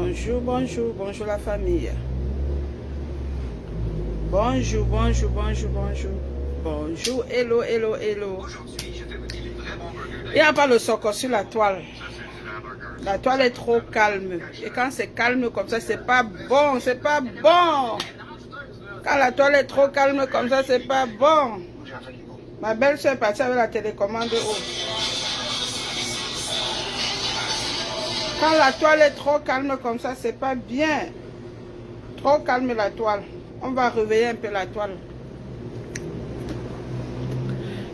Bonjour, bonjour, bonjour la famille. Bonjour, bonjour, bonjour, bonjour. Bonjour, hello, hello, hello. Il n'y a pas le soco sur la toile. La toile est trop calme. Et quand c'est calme comme ça, c'est pas bon, c'est pas bon. Quand la toile est trop calme comme ça, c'est pas bon. Ma belle-soeur est partie avec la télécommande haut. Quand la toile est trop calme comme ça, c'est pas bien. Trop calme la toile. On va réveiller un peu la toile.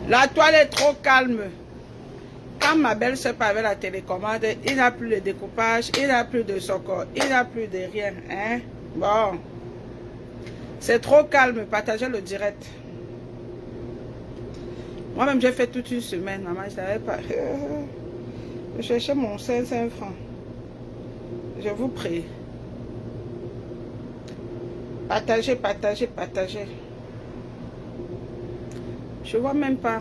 La toile est trop calme. Quand ma belle-soeur part avec la télécommande, il n'y a plus de découpage, il n'y a plus de soco, il n'y a plus de rien. Hein? Bon. C'est trop calme. Partagez le direct. Moi-même, j'ai fait toute une semaine. Maman, je savais pas. Je cherchais mon 500 francs. Je vous prie. Partagez, partagez, partagez. Je vois même pas.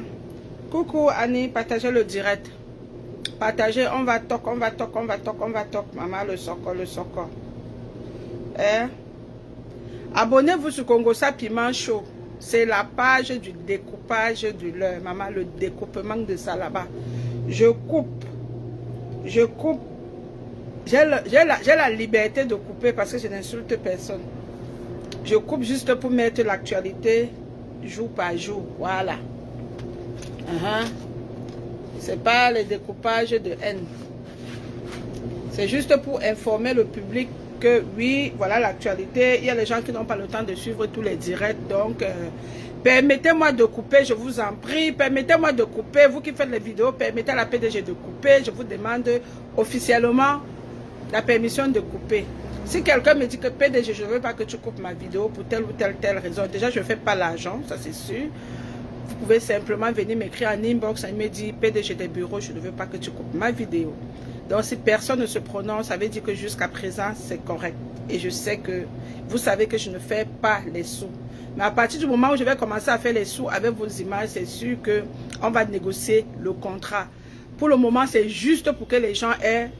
Coucou Annie, partagez le direct. Partagez, on va toc, on va toc, on va toc, on va toc. Maman, le soco, le soco. Hein? Abonnez-vous sur Congosa Piment Chaud. C'est la page du découpage du leurre. Maman, le découpement de ça là-bas. Je coupe. Je coupe. J'ai la liberté de couper parce que je n'insulte personne. Je coupe juste pour mettre l'actualité jour par jour. Voilà. C'est pas le découpage de haine. C'est juste pour informer le public que oui, voilà l'actualité. Il y a les gens qui n'ont pas le temps de suivre tous les directs. Donc, permettez-moi de couper, je vous en prie. Permettez-moi de couper. Vous qui faites les vidéos, permettez à la PDG de couper. Je vous demande officiellement la permission de couper. Si quelqu'un me dit que PDG, je ne veux pas que tu coupes ma vidéo pour telle ou telle raison. Déjà, je ne fais pas l'argent, ça c'est sûr. Vous pouvez simplement venir m'écrire en inbox et me dire PDG des bureaux, je ne veux pas que tu coupes ma vidéo. Donc, si personne ne se prononce, ça veut dire que jusqu'à présent, c'est correct. Et je sais que vous savez que je ne fais pas les sous. Mais à partir du moment où je vais commencer à faire les sous avec vos images, c'est sûr qu'on va négocier le contrat. Pour le moment, c'est juste pour que les gens aient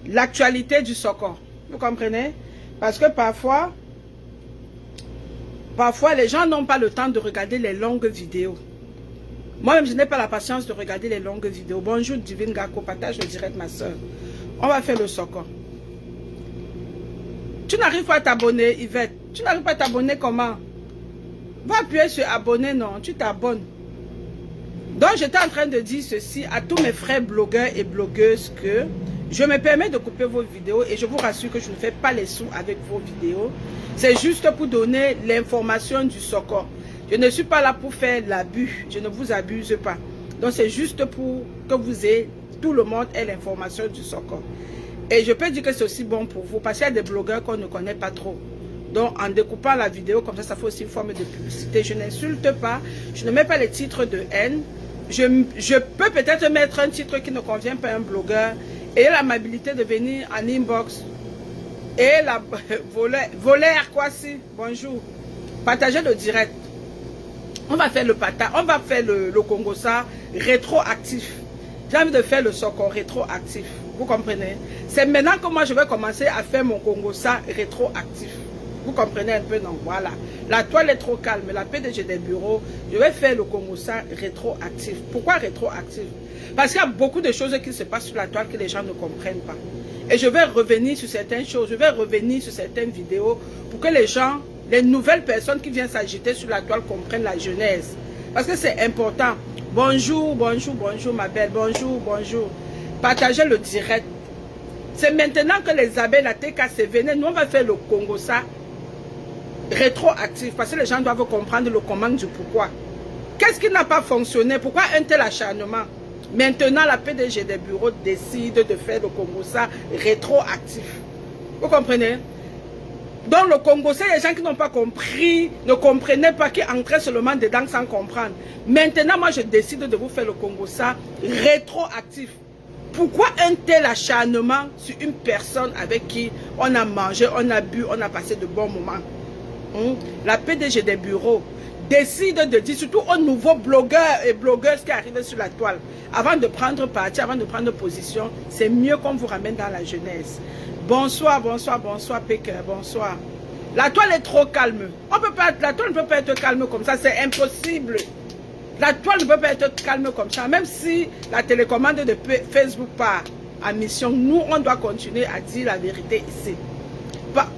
l'actualité du soco. Vous comprenez? Parce que parfois, les gens n'ont pas le temps de regarder les longues vidéos. Moi-même, je n'ai pas la patience de regarder les longues vidéos. Bonjour, Divine Gako, partage le direct, ma soeur. On va faire le soco. Tu n'arrives pas à t'abonner, Yvette. Tu n'arrives pas à t'abonner comment? Va appuyer sur abonner, non. Tu t'abonnes. Donc, j'étais en train de dire ceci à tous mes frères blogueurs et blogueuses que je me permets de couper vos vidéos et je vous rassure que je ne fais pas les sous avec vos vidéos. C'est juste pour donner l'information du soco. Je ne suis pas là pour faire l'abus. Je ne vous abuse pas. Donc, c'est juste pour que vous ayez, tout le monde ait l'information du soco. Et je peux dire que c'est aussi bon pour vous parce qu'il y a des blogueurs qu'on ne connaît pas trop. Donc, en découpant la vidéo comme ça fait aussi une forme de publicité. Je n'insulte pas. Je ne mets pas les titres de haine. Je peux peut-être mettre un titre qui ne convient pas à un blogueur. Et l'amabilité de venir en inbox. Et la volaire quoi si. Bonjour. Partagez le direct. On va faire le pata. On va faire le Congosa rétroactif. J'ai envie de faire le soco rétroactif. Vous comprenez? C'est maintenant que moi je vais commencer à faire mon Congosa rétroactif. Vous comprenez un peu, non? Voilà. La toile est trop calme. La PDG des bureaux, je vais faire le Congosa rétroactif. Pourquoi rétroactif? Parce qu'il y a beaucoup de choses qui se passent sur la toile que les gens ne comprennent pas. Et je vais revenir sur certaines choses, je vais revenir sur certaines vidéos pour que les gens, les nouvelles personnes qui viennent s'agiter sur la toile comprennent la genèse. Parce que c'est important. Bonjour, bonjour, bonjour ma belle, bonjour, bonjour. Partagez le direct. C'est maintenant que les abeilles, la TKC, venaient, nous on va faire le Congosa rétroactif. Parce que les gens doivent comprendre le comment du pourquoi. Qu'est-ce qui n'a pas fonctionné? Pourquoi un tel acharnement? Maintenant, la PDG des bureaux décide de faire le Congosa rétroactif. Vous comprenez? Donc le Congosa, les gens qui n'ont pas compris, ne comprenaient pas, qui entraient seulement dedans sans comprendre. Maintenant, moi, je décide de vous faire le Congosa rétroactif. Pourquoi un tel acharnement sur une personne avec qui on a mangé, on a bu, on a passé de bons moments? La PDG des bureaux décide de dire, surtout aux nouveaux blogueurs et blogueuses qui arrivent sur la toile, avant de prendre parti, avant de prendre position, c'est mieux qu'on vous ramène dans la jeunesse. Bonsoir, bonsoir, bonsoir, Pékin, bonsoir. La toile est trop calme. La toile ne peut pas être calme comme ça, c'est impossible. La toile ne peut pas être calme comme ça, même si la télécommande de Facebook part en mission, nous, on doit continuer à dire la vérité ici.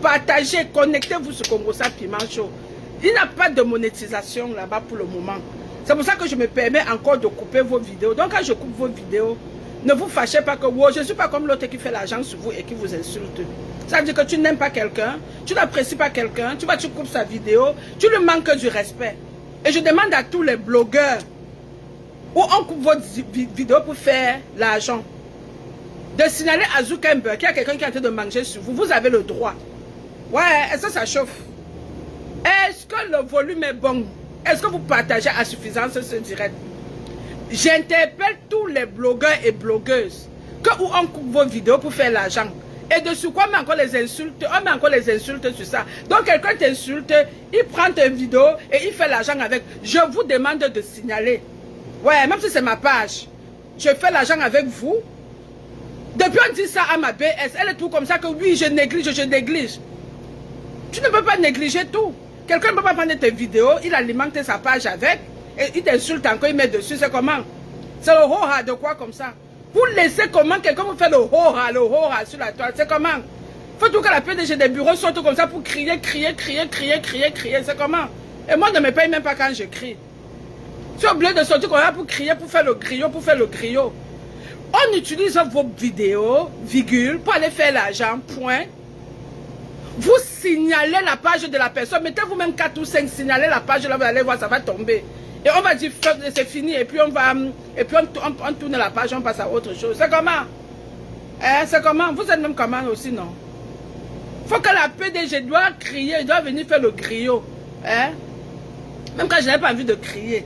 Partagez, connectez-vous sur Congosa Piment Show. Il n'y a pas de monétisation là-bas pour le moment. C'est pour ça que je me permets encore de couper vos vidéos. Donc quand je coupe vos vidéos, ne vous fâchez pas que wow, je ne suis pas comme l'autre qui fait l'argent sur vous et qui vous insulte. Ça veut dire que tu n'aimes pas quelqu'un, tu n'apprécies pas quelqu'un, tu coupes sa vidéo, tu lui manques du respect. Et je demande à tous les blogueurs où on coupe votre vidéo pour faire l'argent, de signaler à Zuckerberg qu'il y a quelqu'un qui est en train de manger sur vous. Vous avez le droit. Ouais, est-ce que ça chauffe? Est-ce que le volume est bon? Est-ce que vous partagez à suffisance ce direct? J'interpelle tous les blogueurs et blogueuses où on coupe vos vidéos pour faire l'argent. Et dessus quoi on met encore les insultes? On met encore les insultes sur ça. Donc quelqu'un t'insulte, il prend tes vidéos et il fait l'argent avec. Je vous demande de signaler. Ouais, même si c'est ma page. Je fais l'argent avec vous. Depuis on dit ça à ma BS, elle est tout comme ça que oui, je néglige. Tu ne peux pas négliger tout. Quelqu'un ne peut pas prendre tes vidéos, il alimente sa page avec, et il t'insulte encore, il met dessus, c'est comment? C'est le ho-ha de quoi comme ça? Vous laissez comment quelqu'un vous fait le ho-ha sur la toile, c'est comment? Faut tout que la PDG des bureaux sorte comme ça pour crier, c'est comment? Et moi ne me paye même pas quand je crie. Je suis obligé de sortir comme ça pour crier, pour faire le griot, On utilise vos vidéos, virgule, pour aller faire l'argent, point. Vous signalez la page de la personne, mettez vous-même 4 ou 5, signalez la page, là vous allez voir, ça va tomber. Et on va dire, c'est fini, et puis on tourne la page, on passe à autre chose. C'est comment? C'est comment? Vous êtes même comment aussi, non? Faut que la PDG doit crier, doit venir faire le griot. Même quand je n'ai pas envie de crier.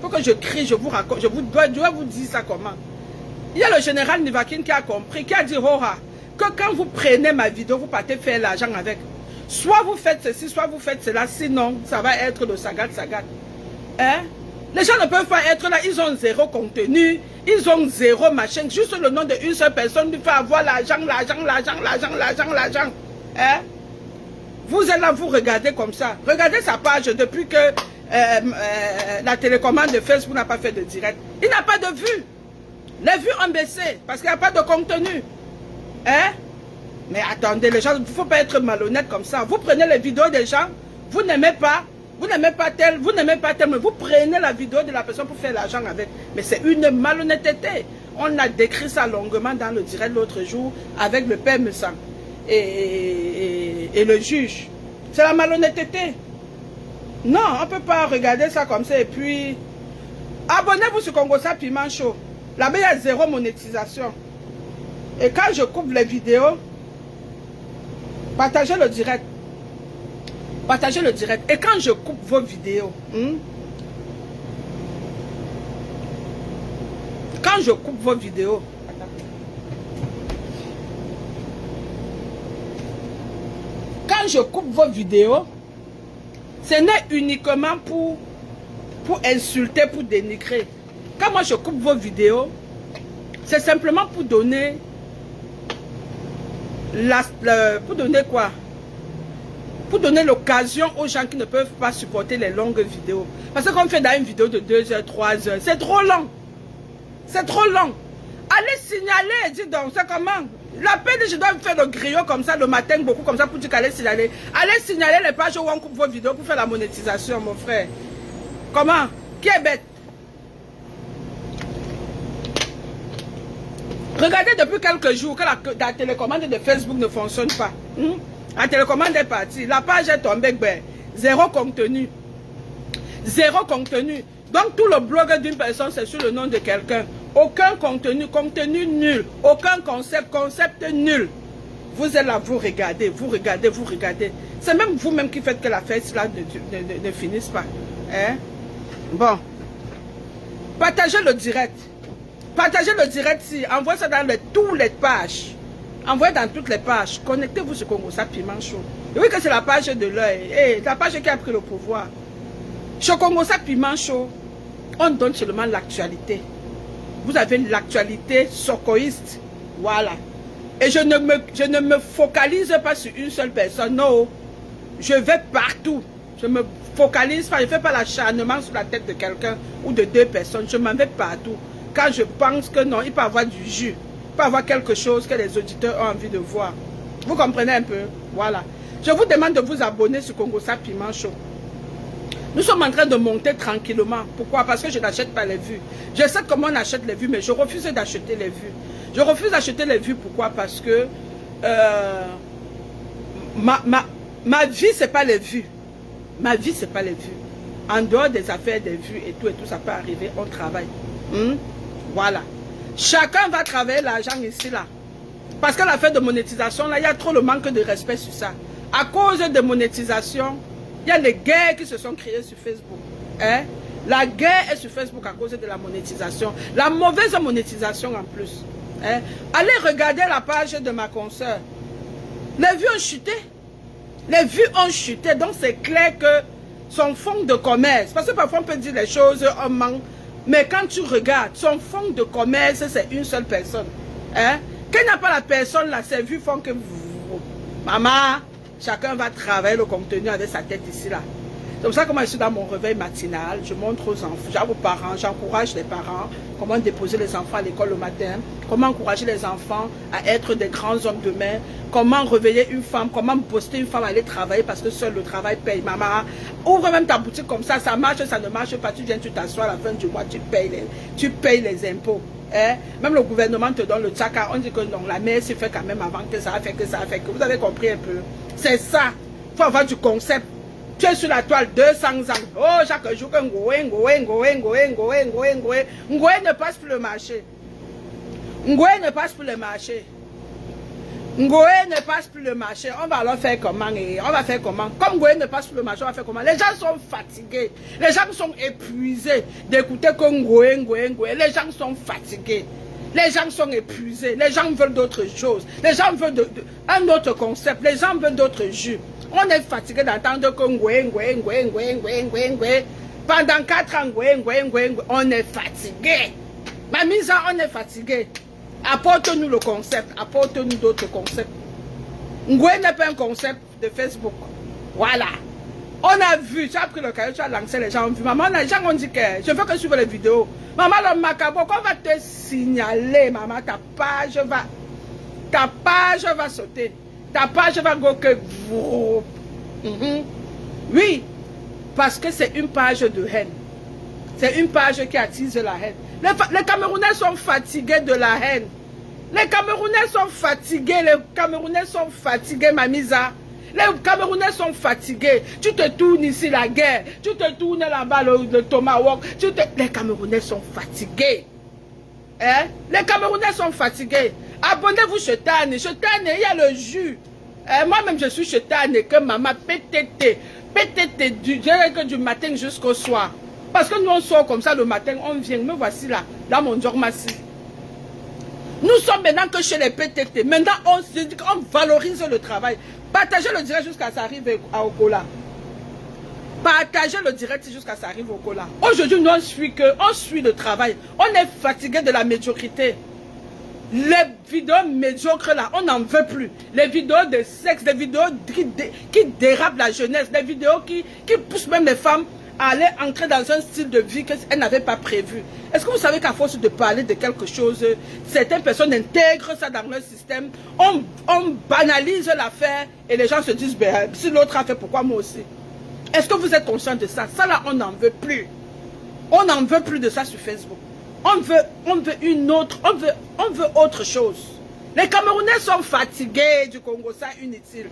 Faut que je crie, je vous raconte, je dois vous dire ça comment. Il y a le général Nivakin qui a compris, qui a dit, que quand vous prenez ma vidéo, vous partez faire l'argent avec. Soit vous faites ceci, soit vous faites cela, sinon ça va être le sagat. Les gens ne peuvent pas être là, ils ont zéro contenu, ils ont zéro machin, juste le nom d'une seule personne lui fait avoir l'argent. Vous êtes là, vous regardez comme ça. Regardez sa page depuis que la télécommande de Facebook n'a pas fait de direct. Il n'a pas de vues. Les vues ont baissé parce qu'il n'y a pas de contenu. Mais attendez, les gens, il ne faut pas être malhonnête comme ça. Vous prenez les vidéos des gens, vous n'aimez pas tel, mais vous prenez la vidéo de la personne pour faire l'argent avec. Mais c'est une malhonnêteté. On a décrit ça longuement dans le direct l'autre jour avec le père Messang et le juge. C'est la malhonnêteté. Non, on ne peut pas regarder ça comme ça et puis... Abonnez-vous sur Congosa Piment Show. Là-bas, il y a zéro monétisation. Et quand je coupe les vidéos, partagez le direct. Partagez le direct. Et quand je coupe vos vidéos, quand je coupe vos vidéos, ce n'est uniquement pour insulter, pour dénigrer. Quand moi je coupe vos vidéos, c'est simplement pour donner quoi? Pour donner l'occasion aux gens qui ne peuvent pas supporter les longues vidéos. Parce que comme on fait dans une vidéo de 2 heures, 3 heures, c'est trop long. C'est trop long. Allez signaler, dis donc, c'est comment? La peine, je dois faire le griot comme ça le matin, beaucoup comme ça pour dire qu'allez signaler. Allez signaler les pages où on coupe vos vidéos pour faire la monétisation, mon frère. Comment? Qui est bête? Regardez depuis quelques jours que la télécommande de Facebook ne fonctionne pas. La télécommande est partie. La page est tombée. Zéro contenu. Zéro contenu. Donc tout le blog d'une personne, c'est sur le nom de quelqu'un. Aucun contenu. Contenu nul. Aucun concept. Concept nul. Vous êtes là, vous regardez. C'est même vous-même qui faites que la fête là ne finisse pas. Bon. Partagez le direct. Partagez le direct si. Envoyez ça dans toutes les pages. Envoyez dans toutes les pages. Connectez-vous sur Congosa Piment Show. Et oui que c'est la page de l'œil. La page qui a pris le pouvoir. Chez Congosa Piment Chaud, on donne seulement l'actualité. Vous avez l'actualité socoïste. Voilà. Et je ne me focalise pas sur une seule personne. Non. Je vais partout. Je me focalise pas. Je ne fais pas l'acharnement sur la tête de quelqu'un ou de deux personnes. Je m'en vais partout. Quand je pense que non, il peut y avoir du jus. Il peut y avoir quelque chose que les auditeurs ont envie de voir. Vous comprenez un peu? Voilà. Je vous demande de vous abonner sur Congosa Piment Chaud. Nous sommes en train de monter tranquillement. Pourquoi? Parce que je n'achète pas les vues. Je sais comment on achète les vues, mais je refuse d'acheter les vues. Je refuse d'acheter les vues. Pourquoi? Parce que ma vie, ce n'est pas les vues. Ma vie, ce n'est pas les vues. En dehors des affaires, des vues et tout, ça peut arriver. On travaille. Voilà. Chacun va travailler l'argent ici, là. Parce que l'affaire de monétisation, là, il y a trop le manque de respect sur ça. À cause de monétisation, il y a les guerres qui se sont créées sur Facebook. Hein? La guerre est sur Facebook à cause de la monétisation. La mauvaise monétisation en plus. Hein? Allez regarder la page de ma consoeur. Les vues ont chuté. Les vues ont chuté. Donc c'est clair que son fonds de commerce, parce que parfois on peut dire les choses, on manque. Mais quand tu regardes, son fonds de commerce, c'est une seule personne. Hein? Quand il n'y a pas la personne là, ces vues font que maman, chacun va travailler le contenu avec sa tête ici là. C'est pour ça que moi je suis dans mon réveil matinal, je montre aux enfants, aux parents, j'encourage les parents, comment déposer les enfants à l'école le matin, comment encourager les enfants à être des grands hommes demain, comment réveiller une femme, comment poster une femme à aller travailler parce que seul le travail paye. Maman, ouvre même ta boutique comme ça marche, ça ne marche pas, tu viens, tu t'assois à la fin du mois, tu payes les impôts. Hein? Même le gouvernement te donne le tchaka, on dit que non, la mère s'est fait quand même avant que ça a fait que ça a fait que. Vous avez compris un peu. C'est ça. Il faut avoir du concept. Tu es sur la toile 200 ans. Oh, chaque jour, Ngoé ne passe plus le marché. Ngoé ne passe plus le marché. Ngoé ne passe plus le marché. On va alors faire comment? On va faire comment? Comme Ngoé ne passe plus le marché, on va faire comment? Les gens sont fatigués. Les gens sont épuisés d'écouter que Ngoé. Les gens sont fatigués. Les gens sont épuisés. Les gens veulent d'autres choses. Les gens veulent un autre concept. Les gens veulent d'autres jus. On est fatigué d'entendre que Ngoé. Pendant 4 ans, Ngoé. On est fatigué. Mamisa, on est fatigué. Apporte-nous le concept. Apporte-nous d'autres concepts. Ngoé n'est pas un concept de Facebook. Voilà. On a vu, tu as pris le cahier, tu as lancé, les gens ont vu. Maman, les gens ont dit que je veux que suivre les vidéos. Maman, le macabre, on va te signaler, maman, ta page va sauter. Ta page va go que... Oui, parce que c'est une page de haine. C'est une page qui attise la haine. Les Camerounais sont fatigués de la haine. Les Camerounais sont fatigués. Les Camerounais sont fatigués, Mamisa. Les Camerounais sont fatigués. Tu te tournes ici, la guerre. Tu te tournes là-bas, le tomahawk. Les Camerounais sont fatigués. Hein? Les Camerounais sont fatigués. Abonnez-vous chez Tane. Chez Tane, il y a le jus. Moi-même, je suis chez Tane. Que maman, PTT du matin jusqu'au soir. Parce que nous, on sort comme ça le matin, on vient. Me voici là, dans mon dormassi. Nous sommes maintenant que chez les PTT. Maintenant, on valorise le travail. Partagez le direct jusqu'à ça arrive à Ogola. Partagez le direct jusqu'à ça arrive au Ogola. Aujourd'hui, nous, on suit le travail. On est fatigué de la médiocrité. Les vidéos médiocres là, on n'en veut plus. Les vidéos de sexe, des vidéos qui dérapent la jeunesse, des vidéos qui poussent même les femmes à aller entrer dans un style de vie qu'elles n'avaient pas prévu. Est-ce que vous savez qu'à force de parler de quelque chose, certaines personnes intègrent ça dans leur système, on banalise l'affaire et les gens se disent, ben, si l'autre a fait, pourquoi moi aussi? Est-ce que vous êtes conscient de ça? Ça là, on n'en veut plus. On n'en veut plus de ça sur Facebook. On veut une autre, on veut autre chose. Les Camerounais sont fatigués du Congo, ça inutile.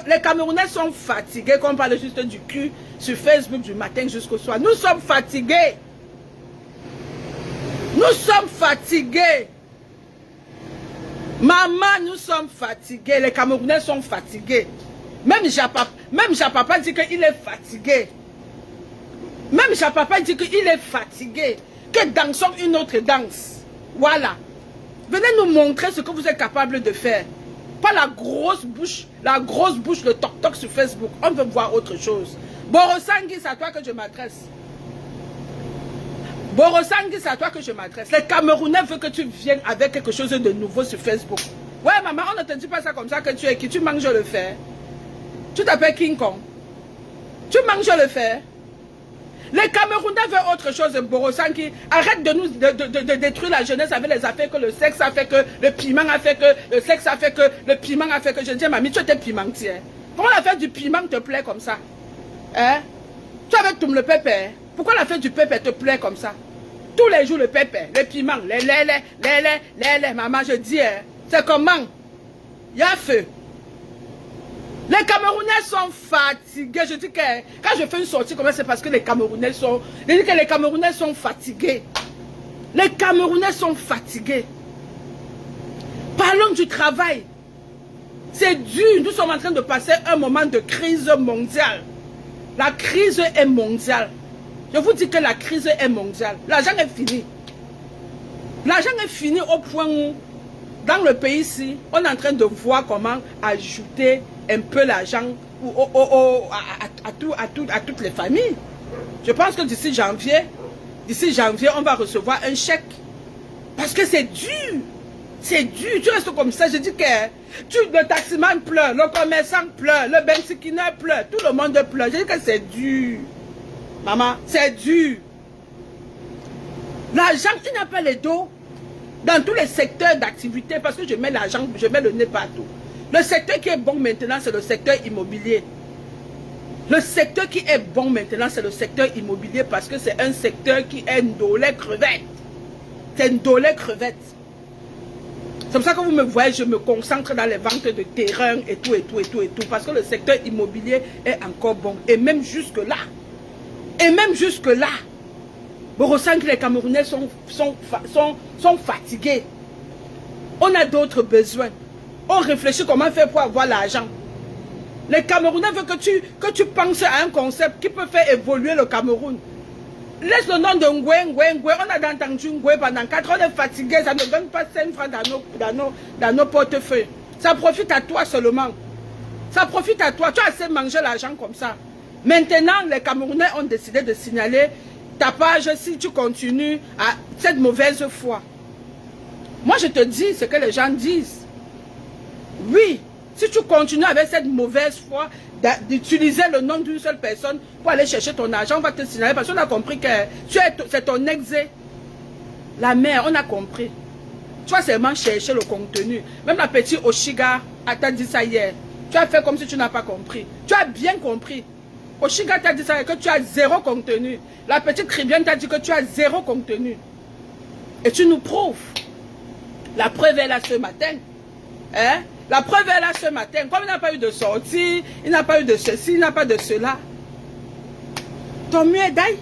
Les Camerounais sont fatigués, qu'on parle juste du cul sur Facebook du matin jusqu'au soir. Nous sommes fatigués. Nous sommes fatigués. Maman, nous sommes fatigués. Les Camerounais sont fatigués. Même Japapa dit qu'il est fatigué. Même Japapa dit qu'il est fatigué. Que dansons une autre danse. Voilà. Venez nous montrer ce que vous êtes capable de faire. Pas la grosse bouche, le toc-toc sur Facebook. On veut voir autre chose. Borosangui, c'est à toi que je m'adresse. Borosangui, c'est à toi que je m'adresse. Les Camerounais veulent que tu viennes avec quelque chose de nouveau sur Facebook. Ouais, maman, on ne te dit pas ça comme ça que tu es qui. Tu manges le fer. Tu t'appelles King Kong. Tu manges le fer. Les Camerounais veulent autre chose, Borosangui. Arrête de détruire la jeunesse avec les affaires que le sexe a fait que, le piment a fait que, le sexe a fait que, le piment a fait que. Je dis, mamie, tu étais pimentière. Comment l'affaire du piment te plaît comme ça? Hein? Tu avais tout le pépé. Pourquoi l'affaire du pépé te plaît comme ça? Tous les jours, le pépé, le piment, les, maman, je dis, hein, c'est comment? Il y a feu. Les Camerounais sont fatigués. Je dis que quand je fais une sortie comme ça, c'est parce que les Camerounais sont... Je dis que les Camerounais sont fatigués. Les Camerounais sont fatigués. Parlons du travail. C'est dur. Nous sommes en train de passer un moment de crise mondiale. La crise est mondiale. Je vous dis que la crise est mondiale. L'argent est fini. L'argent est fini au point où, dans le pays ici, on est en train de voir comment ajouter un peu l'argent à toutes les familles. Je pense que d'ici janvier, on va recevoir un chèque. Parce que c'est dur. C'est dur. Tu restes comme ça. Je dis que le taximan pleure, le commerçant pleure, le bensikina pleure, tout le monde pleure. Je dis que c'est dur. Maman, c'est dur. L'argent, il n'a pas les dos dans tous les secteurs d'activité parce que je mets l'argent, je mets le nez partout. Le secteur qui est bon maintenant, c'est le secteur immobilier. Le secteur qui est bon maintenant, c'est le secteur immobilier parce que c'est un secteur qui est ndolé crevette. C'est ndolé crevette. C'est pour ça que vous me voyez, je me concentre dans les ventes de terrain et tout. Parce que le secteur immobilier est encore bon. Et même jusque-là. Vous ressentez que les Camerounais sont fatigués. On a d'autres besoins. On réfléchit comment faire pour avoir l'argent. Les Camerounais veulent que tu penses à un concept qui peut faire évoluer le Cameroun. Laisse le nom de Ngwe. On a entendu Ngwe pendant 4 ans. On est fatigué. Ça ne donne pas 5 francs dans nos portefeuilles. Ça profite à toi seulement. Ça profite à toi. Tu as assez mangé l'argent comme ça. Maintenant, les Camerounais ont décidé de signaler ta page si tu continues à cette mauvaise foi. Moi, je te dis ce que les gens disent. Oui, si tu continues avec cette mauvaise foi d'utiliser le nom d'une seule personne pour aller chercher ton argent, on va te signaler parce qu'on a compris que c'est ton exé. La mère, on a compris. Tu vas seulement chercher le contenu. Même la petite Oshiga t'a dit ça hier. Tu as fait comme si tu n'as pas compris. Tu as bien compris. Oshiga t'a dit ça que tu as zéro contenu. La petite Tribienne t'a dit que tu as zéro contenu. Et tu nous prouves. La preuve est là ce matin. Hein? La preuve est là ce matin. Comme il n'a pas eu de sortie, il n'a pas eu de ceci, il n'a pas de cela. Ton mieux est d'ail.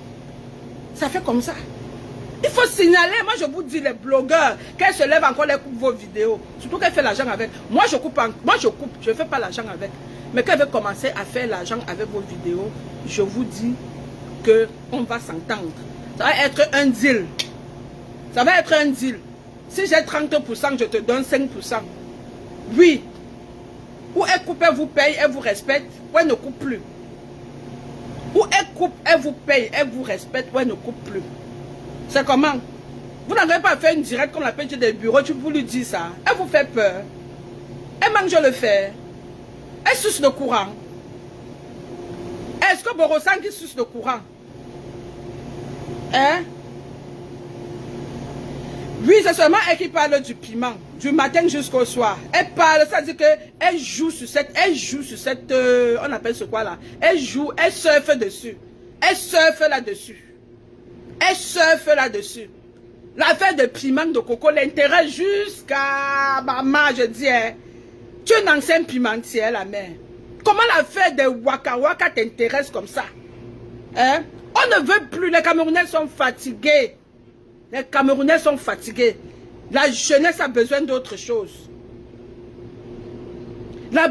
Ça fait comme ça. Il faut signaler, moi je vous dis, les blogueurs, qu'elles se lèvent encore, les coupent vos vidéos. Surtout qu'elle fait l'argent avec. Moi je coupe, je ne fais pas l'argent avec. Mais quand elle veut commencer à faire l'argent avec vos vidéos, je vous dis qu'on va s'entendre. Ça va être un deal. Ça va être un deal. Si j'ai 30%, je te donne 5%. Oui. Ou elle coupe, elle vous paye, elle vous respecte, ou elle ne coupe plus. Ou elle coupe, elle vous paye, elle vous respecte, ou elle ne coupe plus. C'est comment? Vous n'avez pas fait une directe comme la petite des bureaux, tu vous lui dis ça. Elle vous fait peur. Elle mange le fer. Elle suce le courant. Est-ce que Borosangui suce le courant? Hein? Oui, c'est seulement elle qui parle du piment, du matin jusqu'au soir. Elle parle, ça dit qu'elle joue sur cette, on appelle ce quoi là? Elle joue, elle surfe dessus. Elle surfe là-dessus. Elle surfe là-dessus. L'affaire de piment de coco l'intéresse jusqu'à maman, je dis, hein. Tu es une ancienne pimentière, la mère. Comment l'affaire de Waka Waka t'intéresse comme ça? Hein? On ne veut plus, les Camerounais sont fatigués. Les Camerounais sont fatigués. La jeunesse a besoin d'autre chose. La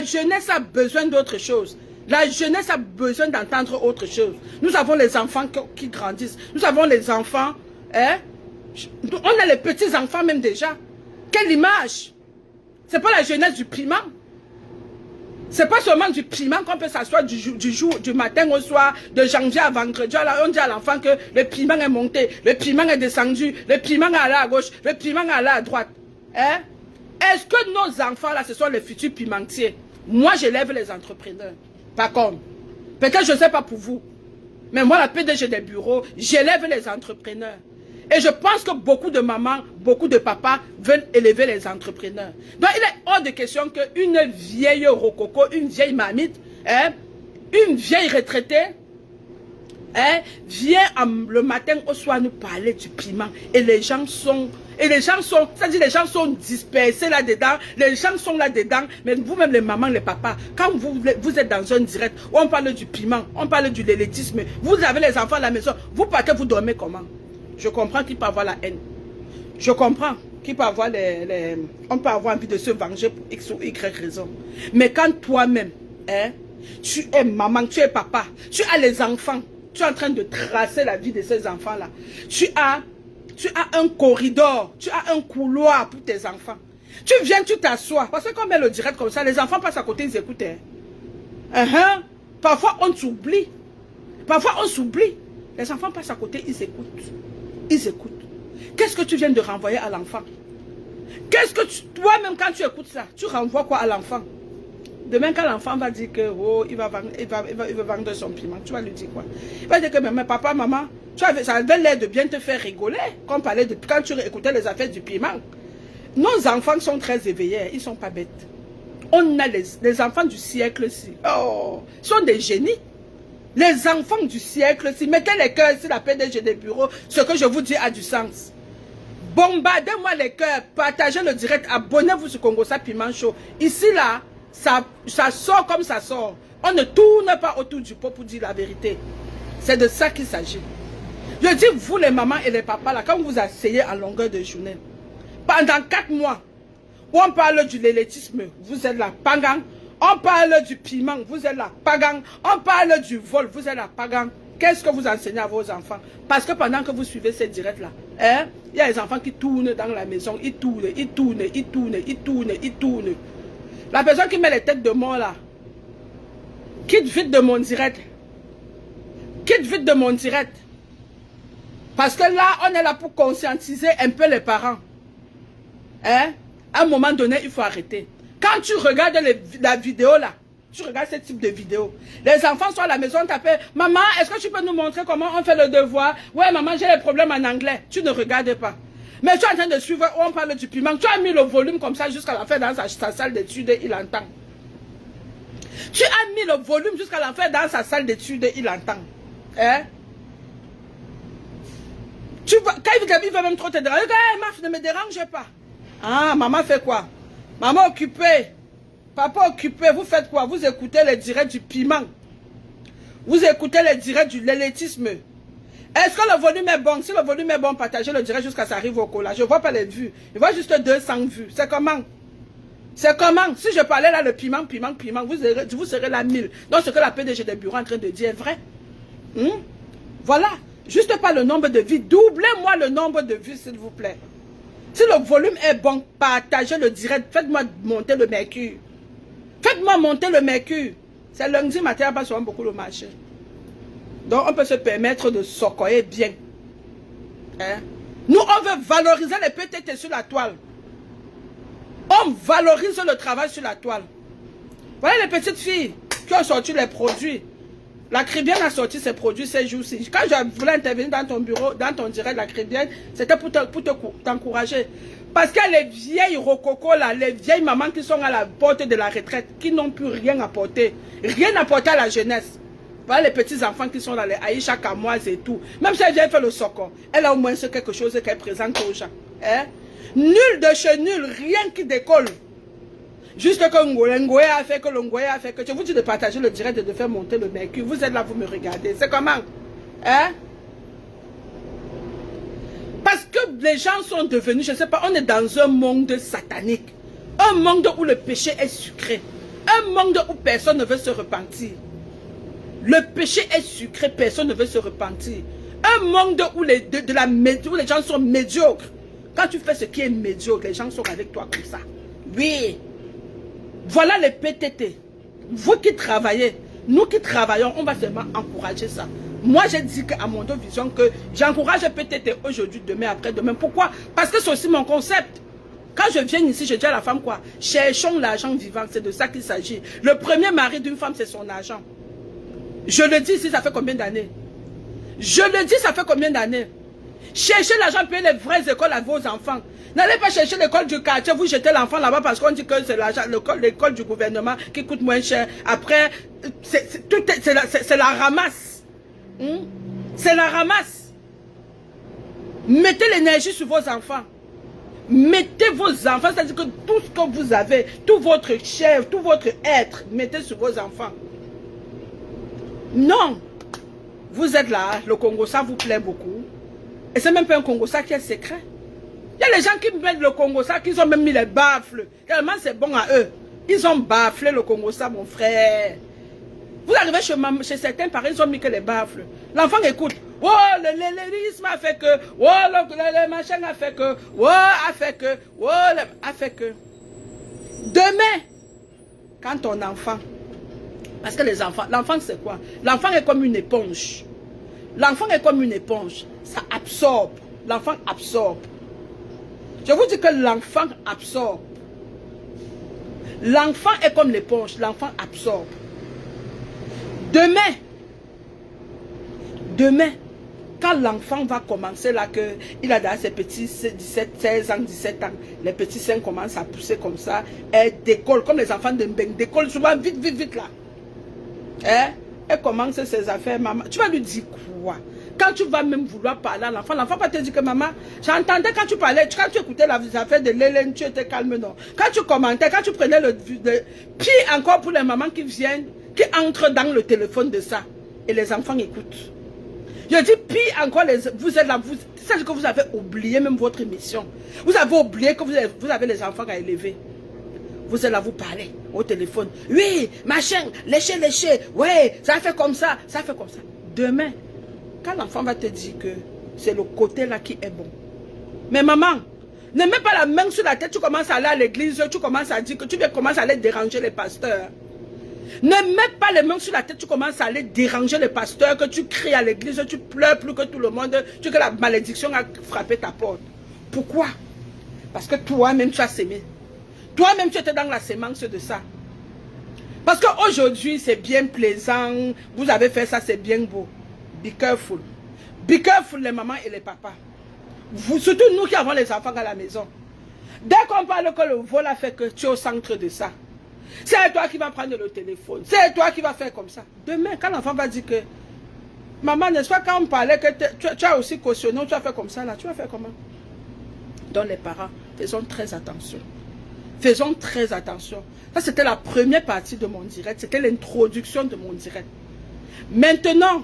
jeunesse a besoin d'autre chose. La jeunesse a besoin d'entendre autre chose. Nous avons les enfants qui grandissent. Nous avons les enfants. Hein? On a les petits-enfants même déjà. Quelle image! C'est pas la jeunesse du piment. C'est pas seulement du piment qu'on peut s'asseoir du matin au soir, de janvier à vendredi. On dit à l'enfant que le piment est monté, le piment est descendu, le piment est allé à gauche, le piment est allé à droite. Hein? Est-ce que nos enfants là, ce sont les futurs pimentiers? Moi, j'élève les entrepreneurs. Pas comme. Peut-être je ne sais pas pour vous. Mais moi, la PDG des bureaux, j'élève les entrepreneurs. Et je pense que beaucoup de mamans, beaucoup de papas veulent élever les entrepreneurs. Donc, il est hors de question qu'une vieille rococo, une vieille mamite, hein, une vieille retraitée, hein, vient le matin au soir nous parler du piment. Et les gens sont, c'est-à-dire les gens sont dispersés là-dedans, les gens sont là-dedans, mais vous-même les mamans, les papas, quand vous êtes dans un direct où on parle du piment, on parle du lélétisme, vous avez les enfants à la maison, vous partez, vous dormez comment? Je comprends qu'il peut avoir la haine. Je comprends qu'il peut avoir on peut avoir envie de se venger pour X ou Y raison. Mais quand toi-même, hein, tu es maman, tu es papa, tu as les enfants, tu es en train de tracer la vie de ces enfants-là. Tu as un corridor, tu as un couloir pour tes enfants. Tu viens, tu t'assois. Parce que quand on met le direct comme ça, les enfants passent à côté, ils écoutent. Hein. Parfois, on s'oublie. Parfois, on s'oublie. Les enfants passent à côté, ils écoutent. Ils écoutent. Qu'est-ce que tu viens de renvoyer à l'enfant? Qu'est-ce que toi-même, quand tu écoutes ça, tu renvoies quoi à l'enfant? Demain, quand l'enfant va dire que oh, il va vendre son piment, tu vas lui dire quoi? Il va dire que mais papa, maman, ça avait l'air de bien te faire rigoler quand tu écoutais les affaires du piment. Nos enfants sont très éveillés, ils ne sont pas bêtes. On a les enfants du siècle-ci. Oh, ils sont des génies. Les enfants du siècle, si mettez les cœurs sur la PDG des bureaux, ce que je vous dis a du sens. Bombardez-moi les cœurs, partagez le direct, abonnez-vous sur Congo Ça Piment Show. Ici là, ça sort comme ça sort. On ne tourne pas autour du pot pour dire la vérité. C'est de ça qu'il s'agit. Je dis vous les mamans et les papas là, quand vous asseyez en longueur de journée, pendant 4 mois, où on parle du lélétisme, vous êtes là, pangang. On parle du piment, vous êtes là, pagan. On parle du vol, vous êtes là, pagan. Qu'est-ce que vous enseignez à vos enfants? Parce que pendant que vous suivez ces directs là, hein, il y a les enfants qui tournent dans la maison, ils tournent, ils tournent, ils tournent, ils tournent, ils tournent. La personne qui met les têtes de mort là, quitte vite de mon direct. Quitte vite de mon direct. Parce que là, on est là pour conscientiser un peu les parents. Hein? À un moment donné, il faut arrêter. Quand tu regardes la vidéo là, tu regardes ce type de vidéo, les enfants sont à la maison, t'appellent, maman, est-ce que tu peux nous montrer comment on fait le devoir? Ouais, maman, j'ai des problèmes en anglais. Tu ne regardes pas. Mais tu es en train de suivre où on parle du piment. Tu as mis le volume comme ça jusqu'à la fin dans sa salle d'études, il entend. Tu as mis le volume jusqu'à la fin dans sa salle d'études, il entend. Hein? Tu vois, quand il va même trop te déranger, hey, Maf, ne me dérange pas. Ah, maman fait quoi? Maman occupée, papa occupé, vous faites quoi? Vous écoutez les directs du piment. Vous écoutez les directs du lélétisme. Est-ce que le volume est bon? Si le volume est bon, partagez le direct jusqu'à ça arrive au collage. Je ne vois pas les vues. Je vois juste 200 vues. C'est comment? C'est comment? Si je parlais là, le piment, vous serez là 1000. Donc ce que la PDG des bureaux est en train de dire est vrai. Voilà. Juste pas le nombre de vues. Doublez-moi le nombre de vues, s'il vous plaît. Si le volume est bon, partagez le direct. Faites-moi monter le mercure. Faites-moi monter le mercure. C'est lundi matin, on va souvent beaucoup le marché. Donc, on peut se permettre de s'occuper bien. Hein? Nous, on veut valoriser les PTT sur la toile. On valorise le travail sur la toile. Voilà les petites filles qui ont sorti les produits. La Cribienne a sorti ses produits ces jours-ci. Quand je voulais intervenir dans ton bureau, dans ton direct, la Cribienne, c'était pour t'encourager. Parce qu'il y a les vieilles rococos là, les vieilles mamans qui sont à la porte de la retraite, qui n'ont plus rien apporté. Rien apporté à la jeunesse. Voilà les petits enfants qui sont là, les Aïcha Kamoise et tout. Même si elle vient faire le socor, elle a au moins quelque chose qu'elle présente aux gens. Hein? Nul de chez nul, rien qui décolle. Juste que Ngoé a fait, que le Ngoé a fait, que je vous dis de partager le direct et de faire monter le mercure. Vous êtes là, vous me regardez. C'est comment? Hein? Parce que les gens sont devenus, je ne sais pas, on est dans un monde satanique. Un monde où le péché est sucré. Un monde où personne ne veut se repentir. Le péché est sucré, personne ne veut se repentir. Un monde où les gens sont médiocres. Quand tu fais ce qui est médiocre, les gens sont avec toi comme ça. Oui. Voilà les PTT. Vous qui travaillez, nous qui travaillons, on va seulement encourager ça. Moi, j'ai dit qu'à mon vision que j'encourage peut-être aujourd'hui, demain, après-demain. Pourquoi? Parce que c'est aussi mon concept. Quand je viens ici, je dis à la femme quoi? Cherchons l'argent vivant, c'est de ça qu'il s'agit. Le premier mari d'une femme, c'est son argent. Je le dis ici, ça fait combien d'années? Je le dis, ça fait combien d'années? Cherchez l'argent, payer les vraies écoles à vos enfants. N'allez pas chercher l'école du quartier, vous jetez l'enfant là-bas parce qu'on dit que c'est l'argent, l'école du gouvernement qui coûte moins cher. Après, c'est la ramasse. C'est la ramasse. Mettez l'énergie sur vos enfants. Mettez vos enfants, c'est-à-dire que tout ce que vous avez, tout votre chair, tout votre être, mettez sur vos enfants. Non. Vous êtes là, le Congo, ça vous plaît beaucoup. Et c'est même pas un Congo, ça qui est secret. Il y a les gens qui mettent le Congo, ça, qui ont même mis les baffles. Tellement c'est bon à eux. Ils ont bafflé le Congo, ça, mon frère. Vous arrivez chez certains parents, ils ont mis que les baffles. L'enfant écoute. Oh, l'élisme a fait que. Oh, le machin a fait que. Oh, a fait que. Oh, a fait que. Demain, quand ton enfant. Parce que les enfants, l'enfant c'est quoi? L'enfant est comme une éponge. L'enfant est comme une éponge. Ça absorbe. L'enfant absorbe. Je vous dis que l'enfant absorbe. L'enfant est comme l'éponge. L'enfant absorbe. Demain, quand l'enfant va commencer là, il a dans ses petits 17, 16 ans, 17 ans, les petits seins commencent à pousser comme ça, elle décolle, comme les enfants de Mbeng, décolle souvent vite, vite, vite là. Elle commence ses affaires, maman. Tu vas lui dire quoi? Quand tu vas même vouloir parler à l'enfant, l'enfant va te dire que maman, j'entendais quand tu parlais, quand tu écoutais les affaires de l'Hélène, tu étais calme, non? Quand tu commentais, quand tu prenais puis encore pour les mamans qui viennent, qui entrent dans le téléphone de ça, et les enfants écoutent. Je dis, puis encore, vous êtes là, c'est que vous avez oublié même votre mission. Vous avez oublié que vous avez les enfants à élever. Vous êtes là, vous parlez au téléphone. Oui, machin, lécher, ouais, ça fait comme ça, ça fait comme ça. Demain, quand l'enfant va te dire que c'est le côté là qui est bon. Mais maman, ne mets pas la main sur la tête, tu commences à aller à l'église, tu commences à dire que tu commences à aller déranger les pasteurs. Ne mets pas les mains sur la tête, tu commences à aller déranger les pasteurs, que tu cries à l'église, tu pleures plus que tout le monde, que la malédiction a frappé ta porte. Pourquoi? Parce que toi-même tu as sémé. Toi-même tu étais dans la sémence de ça. Parce qu'aujourd'hui c'est bien plaisant, vous avez fait ça, c'est bien beau. Be careful. Be careful les mamans et les papas. Surtout nous qui avons les enfants à la maison. Dès qu'on parle que le vol a fait que tu es au centre de ça. C'est toi qui vas prendre le téléphone. C'est toi qui vas faire comme ça. Demain, quand l'enfant va dire que maman, n'est-ce pas, quand on parlait que tu as aussi cautionné, tu as fait comme ça là, tu vas faire comment? Donc les parents, faisons très attention. Faisons très attention. Ça, c'était la première partie de mon direct. C'était l'introduction de mon direct. Maintenant,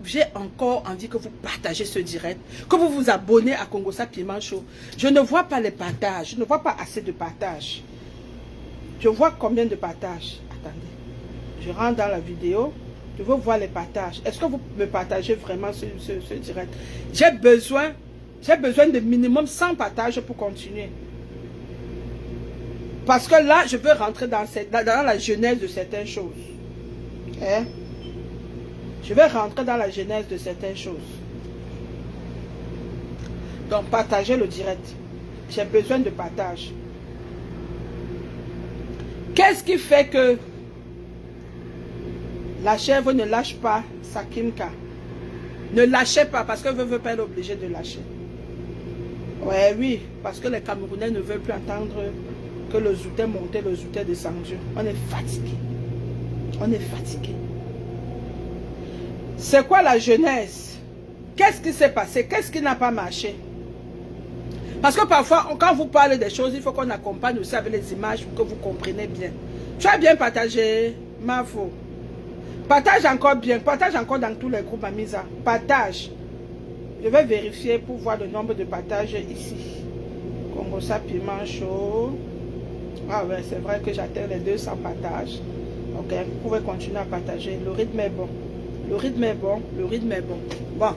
j'ai encore envie que vous partagez ce direct, que vous vous abonnez à Congossa Piment Show. Je ne vois pas les partages, je ne vois pas assez de partages. Je vois combien de partages. Attendez, je rentre dans la vidéo, je veux voir les partages. Est-ce que vous me partagez vraiment ce direct? J'ai besoin de minimum 100 partages pour continuer. Parce que là, je veux rentrer dans la genèse de certaines choses. Hein? Je vais rentrer dans la genèse de certaines choses. Donc, partagez le direct. J'ai besoin de partage. Qu'est-ce qui fait que la chèvre ne lâche pas sa kimka? Ne lâchez pas parce que vous ne veut pas être obligé de lâcher. Ouais, oui, parce que les Camerounais ne veulent plus entendre que le zouté montait, le zouté descendu. On est fatigué. On est fatigué. C'est quoi la jeunesse? Qu'est-ce qui s'est passé? Qu'est-ce qui n'a pas marché? Parce que parfois, quand vous parlez des choses, il faut qu'on accompagne aussi avec les images pour que vous compreniez bien. Tu as bien partagé, Mafo. Partage encore bien. Partage encore dans tous les groupes, Amisa. Partage. Je vais vérifier pour voir le nombre de partages ici. Congossa Piment Show. Ah ouais, c'est vrai que j'atteins les 200 partages. Ok, vous pouvez continuer à partager. Le rythme est bon. Le rythme est bon, le rythme est bon. Bon,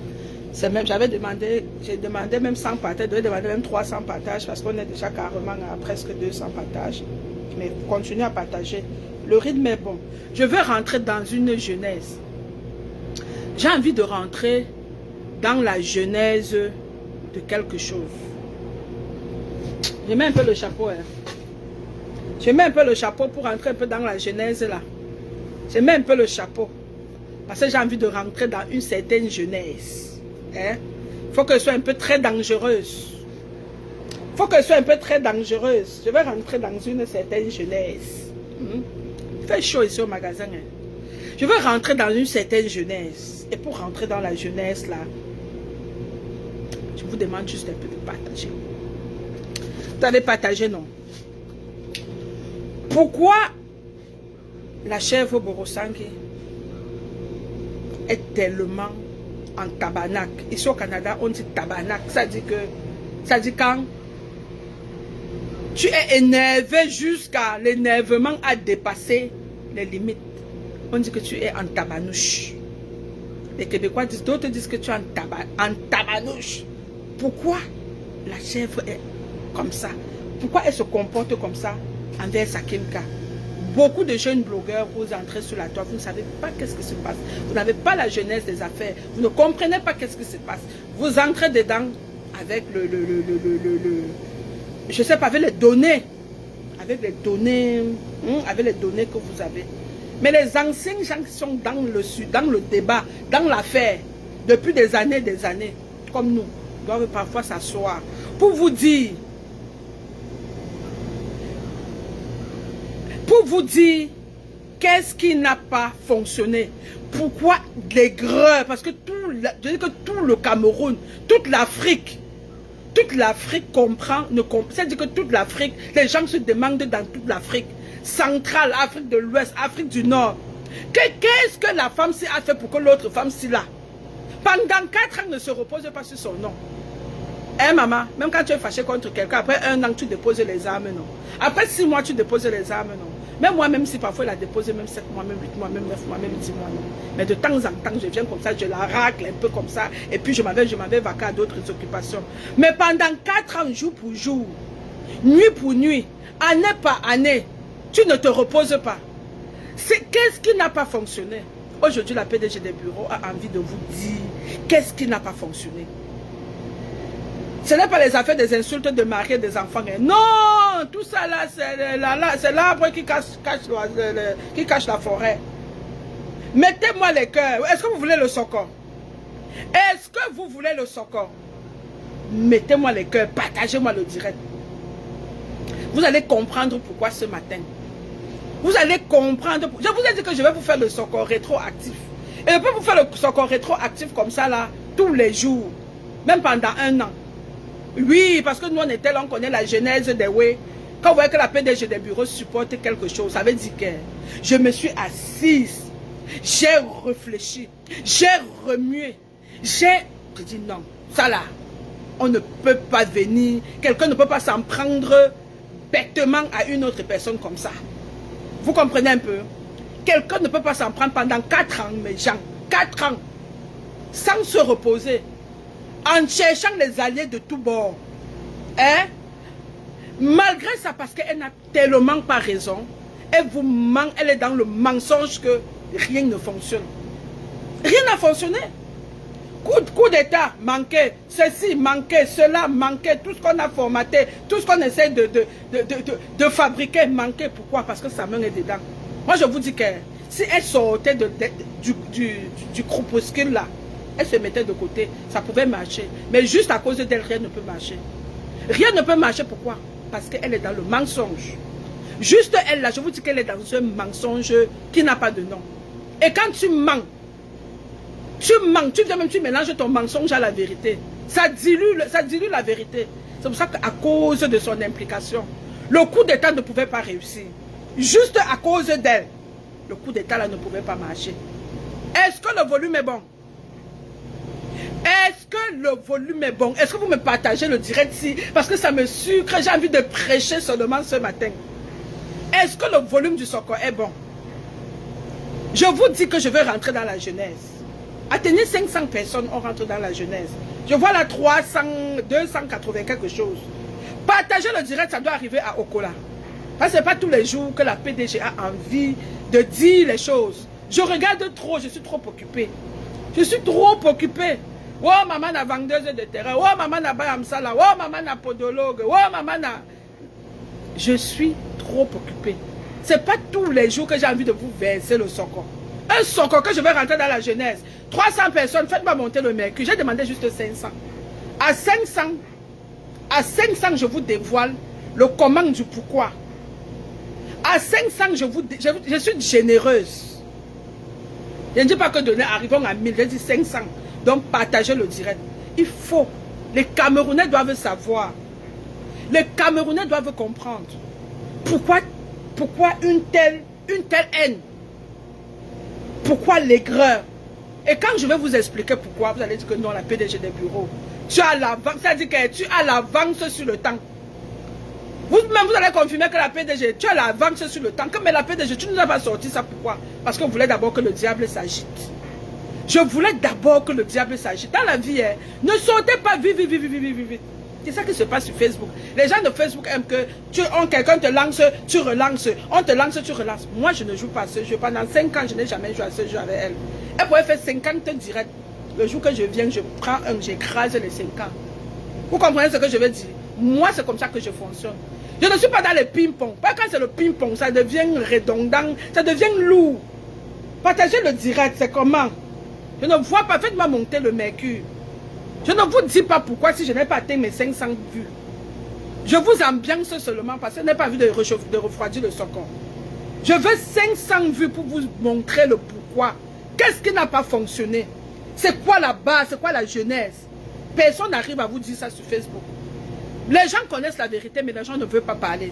c'est même, j'ai demandé même 100 partages, je devais demander même 300 partages parce qu'on est déjà carrément à presque 200 partages. Mais continuez à partager. Le rythme est bon. Je veux rentrer dans une genèse. J'ai envie de rentrer dans la genèse de quelque chose. Je mets un peu le chapeau. Hein. Je mets un peu le chapeau pour rentrer un peu dans la genèse là. Je mets un peu le chapeau. Parce que j'ai envie de rentrer dans une certaine genèse. Hein? Il faut qu'elle soit un peu très dangereuse. Il faut qu'elle soit un peu très dangereuse. Je vais rentrer dans une certaine genèse. Il fait chaud ici au magasin. Hein? Je veux rentrer dans une certaine genèse. Et pour rentrer dans la genèse là, je vous demande juste un peu de partager. Vous avez partagé, non? Pourquoi la chèvre Borosangue est tellement en tabarnak? Ici au Canada, on dit tabarnak. Ça dit quand tu es énervé jusqu'à l'énervement à dépasser les limites. On dit que tu es en tabanouche. Les Québécois disent, d'autres disent que tu es en tabanouche. Pourquoi la chèvre est comme ça? Pourquoi elle se comporte comme ça envers sa Kimka? Beaucoup de jeunes blogueurs, vous entrez sur la toile, vous ne savez pas qu'est-ce qui se passe. Vous n'avez pas la genèse des affaires. Vous ne comprenez pas qu'est-ce qui se passe. Vous entrez dedans avec je sais pas, avec les données. Avec les données que vous avez. Mais les anciens gens qui sont dans le débat, dans l'affaire, depuis des années, comme nous, doivent parfois s'asseoir pour vous dire qu'est-ce qui n'a pas fonctionné. Pourquoi l'aigreur? Parce que tout le Cameroun, toute l'Afrique comprend, c'est-à-dire que toute l'Afrique, les gens se demandent dans toute l'Afrique, centrale, Afrique de l'Ouest, Afrique du Nord, qu'est-ce que la femme-ci a fait pour que l'autre femme-ci là, pendant 4 ans, ne se repose pas sur son nom. Hein, maman, même quand tu es fâché contre quelqu'un, après 1 an, tu déposes les armes, non. Après 6 mois, tu déposes les armes, non. Même moi, même si parfois elle a déposé même 7 mois, même 8 mois, même 9 mois, même 10 mois, non. Mais de temps en temps, je viens comme ça, je la racle un peu comme ça, et puis je m'avais vaqué à d'autres occupations. Mais pendant 4 ans, jour pour jour, nuit pour nuit, année par année, tu ne te reposes pas. Qu'est-ce qui n'a pas fonctionné? Aujourd'hui, la PDG des bureaux a envie de vous dire qu'est-ce qui n'a pas fonctionné. Ce n'est pas les affaires des insultes de mari et des enfants. Non, tout ça là, c'est l'arbre qui cache la forêt. Mettez-moi les cœurs. Est-ce que vous voulez le socor? Est-ce que vous voulez le socor? Mettez-moi les cœurs, partagez-moi le direct. Vous allez comprendre pourquoi ce matin. Vous allez comprendre. Je vous ai dit que je vais vous faire le socor rétroactif. Et je peux vous faire le socor rétroactif comme ça là, tous les jours. Même pendant 1 an. Oui, parce que nous on était là, on connaît la genèse des way. Quand vous voyez que la PDG des bureaux supporte quelque chose, ça veut dire que je me suis assise, j'ai réfléchi, j'ai remué, j'ai dit non, ça là, on ne peut pas venir, quelqu'un ne peut pas s'en prendre bêtement à une autre personne comme ça. Vous comprenez un peu? Quelqu'un ne peut pas s'en prendre pendant 4 ans, mes gens, 4 ans, sans se reposer. En cherchant les alliés de tous bords. Hein? Malgré ça, parce qu'elle n'a tellement pas raison, elle est dans le mensonge que rien ne fonctionne. Rien n'a fonctionné. Coup d'état, manqué, ceci, manqué, cela, manqué, tout ce qu'on a formaté, tout ce qu'on essaie de fabriquer, manqué. Pourquoi? Parce que sa main est dedans. Moi, je vous dis que si elle sortait du crépuscule là, elle se mettait de côté, ça pouvait marcher. Mais juste à cause d'elle, rien ne peut marcher. Rien ne peut marcher, pourquoi? Parce qu'elle est dans le mensonge. Juste elle, là, je vous dis qu'elle est dans un mensonge qui n'a pas de nom. Et quand tu mens, tu mélanges ton mensonge à la vérité. Ça dilue la vérité. C'est pour ça qu'à cause de son implication, le coup d'état ne pouvait pas réussir. Juste à cause d'elle, le coup d'état là ne pouvait pas marcher. Est-ce que le volume est bon? Est-ce que le volume est bon? Est-ce que vous me partagez le direct si? Parce que ça me sucre, j'ai envie de prêcher seulement ce matin. Est-ce que le volume du socor est bon? Je vous dis que je vais rentrer dans la genèse. Atteignez 500 personnes, on rentre dans la genèse. Je vois là 300, 280 quelque chose. Partagez le direct, ça doit arriver à Okola. Parce que ce n'est pas tous les jours que la PDG a envie de dire les choses. Je regarde trop, je suis trop occupée. Je suis trop occupée. Oh, maman la vendeuse de terrain. Oh, maman la bayamsala. Oh, maman la podologue. Oh, maman la... Je suis trop occupée. Ce n'est pas tous les jours que j'ai envie de vous verser le soko. Un soko que je vais rentrer dans la jeunesse. 300 personnes, faites-moi monter le mercure. J'ai demandé juste 500. À 500, je vous dévoile le comment du pourquoi. À 500, je suis généreuse. Je ne dis pas que donner, arrivons à 1000, je dis 500. Donc, partagez le direct. Il faut. Les Camerounais doivent savoir. Les Camerounais doivent comprendre. Pourquoi une telle haine? Pourquoi l'aigreur? Et quand je vais vous expliquer pourquoi, vous allez dire que non, la PDG des bureaux. Tu as l'avance, c'est-à-dire que tu as l'avance sur le temps. Vous-même, vous allez confirmer que la PDG, tu as l'avance sur le temps. Mais la PDG, tu ne nous as pas sorti ça, pourquoi? Parce qu'on voulait d'abord que le diable s'agite. Je voulais d'abord que le diable s'agite. Dans la vie, ne sautez pas vite, vite, vite, vite, vite, vite. C'est ça qui se passe sur Facebook. Les gens de Facebook aiment que quelqu'un te lance, tu relances. On te lance, tu relances. Moi, je ne joue pas à ce jeu. Pendant 5 ans, je n'ai jamais joué à ce jeu avec elle. Elle pourrait faire 50 directs. Le jour que je viens, je prends un, j'écrase les 5 ans. Vous comprenez ce que je veux dire? Moi, c'est comme ça que je fonctionne. Je ne suis pas dans les ping-pong. Pas quand c'est le ping-pong, ça devient redondant, ça devient lourd. Partagez le direct, c'est comment? Je ne vois pas, faites-moi monter le mercure. Je ne vous dis pas pourquoi si je n'ai pas atteint mes 500 vues. Je vous ambiance seulement parce que je n'ai pas vu de refroidir le socon. Je veux 500 vues pour vous montrer le pourquoi. Qu'est-ce qui n'a pas fonctionné? C'est quoi la base? C'est quoi la genèse? Personne n'arrive à vous dire ça sur Facebook. Les gens connaissent la vérité, mais les gens ne veulent pas parler.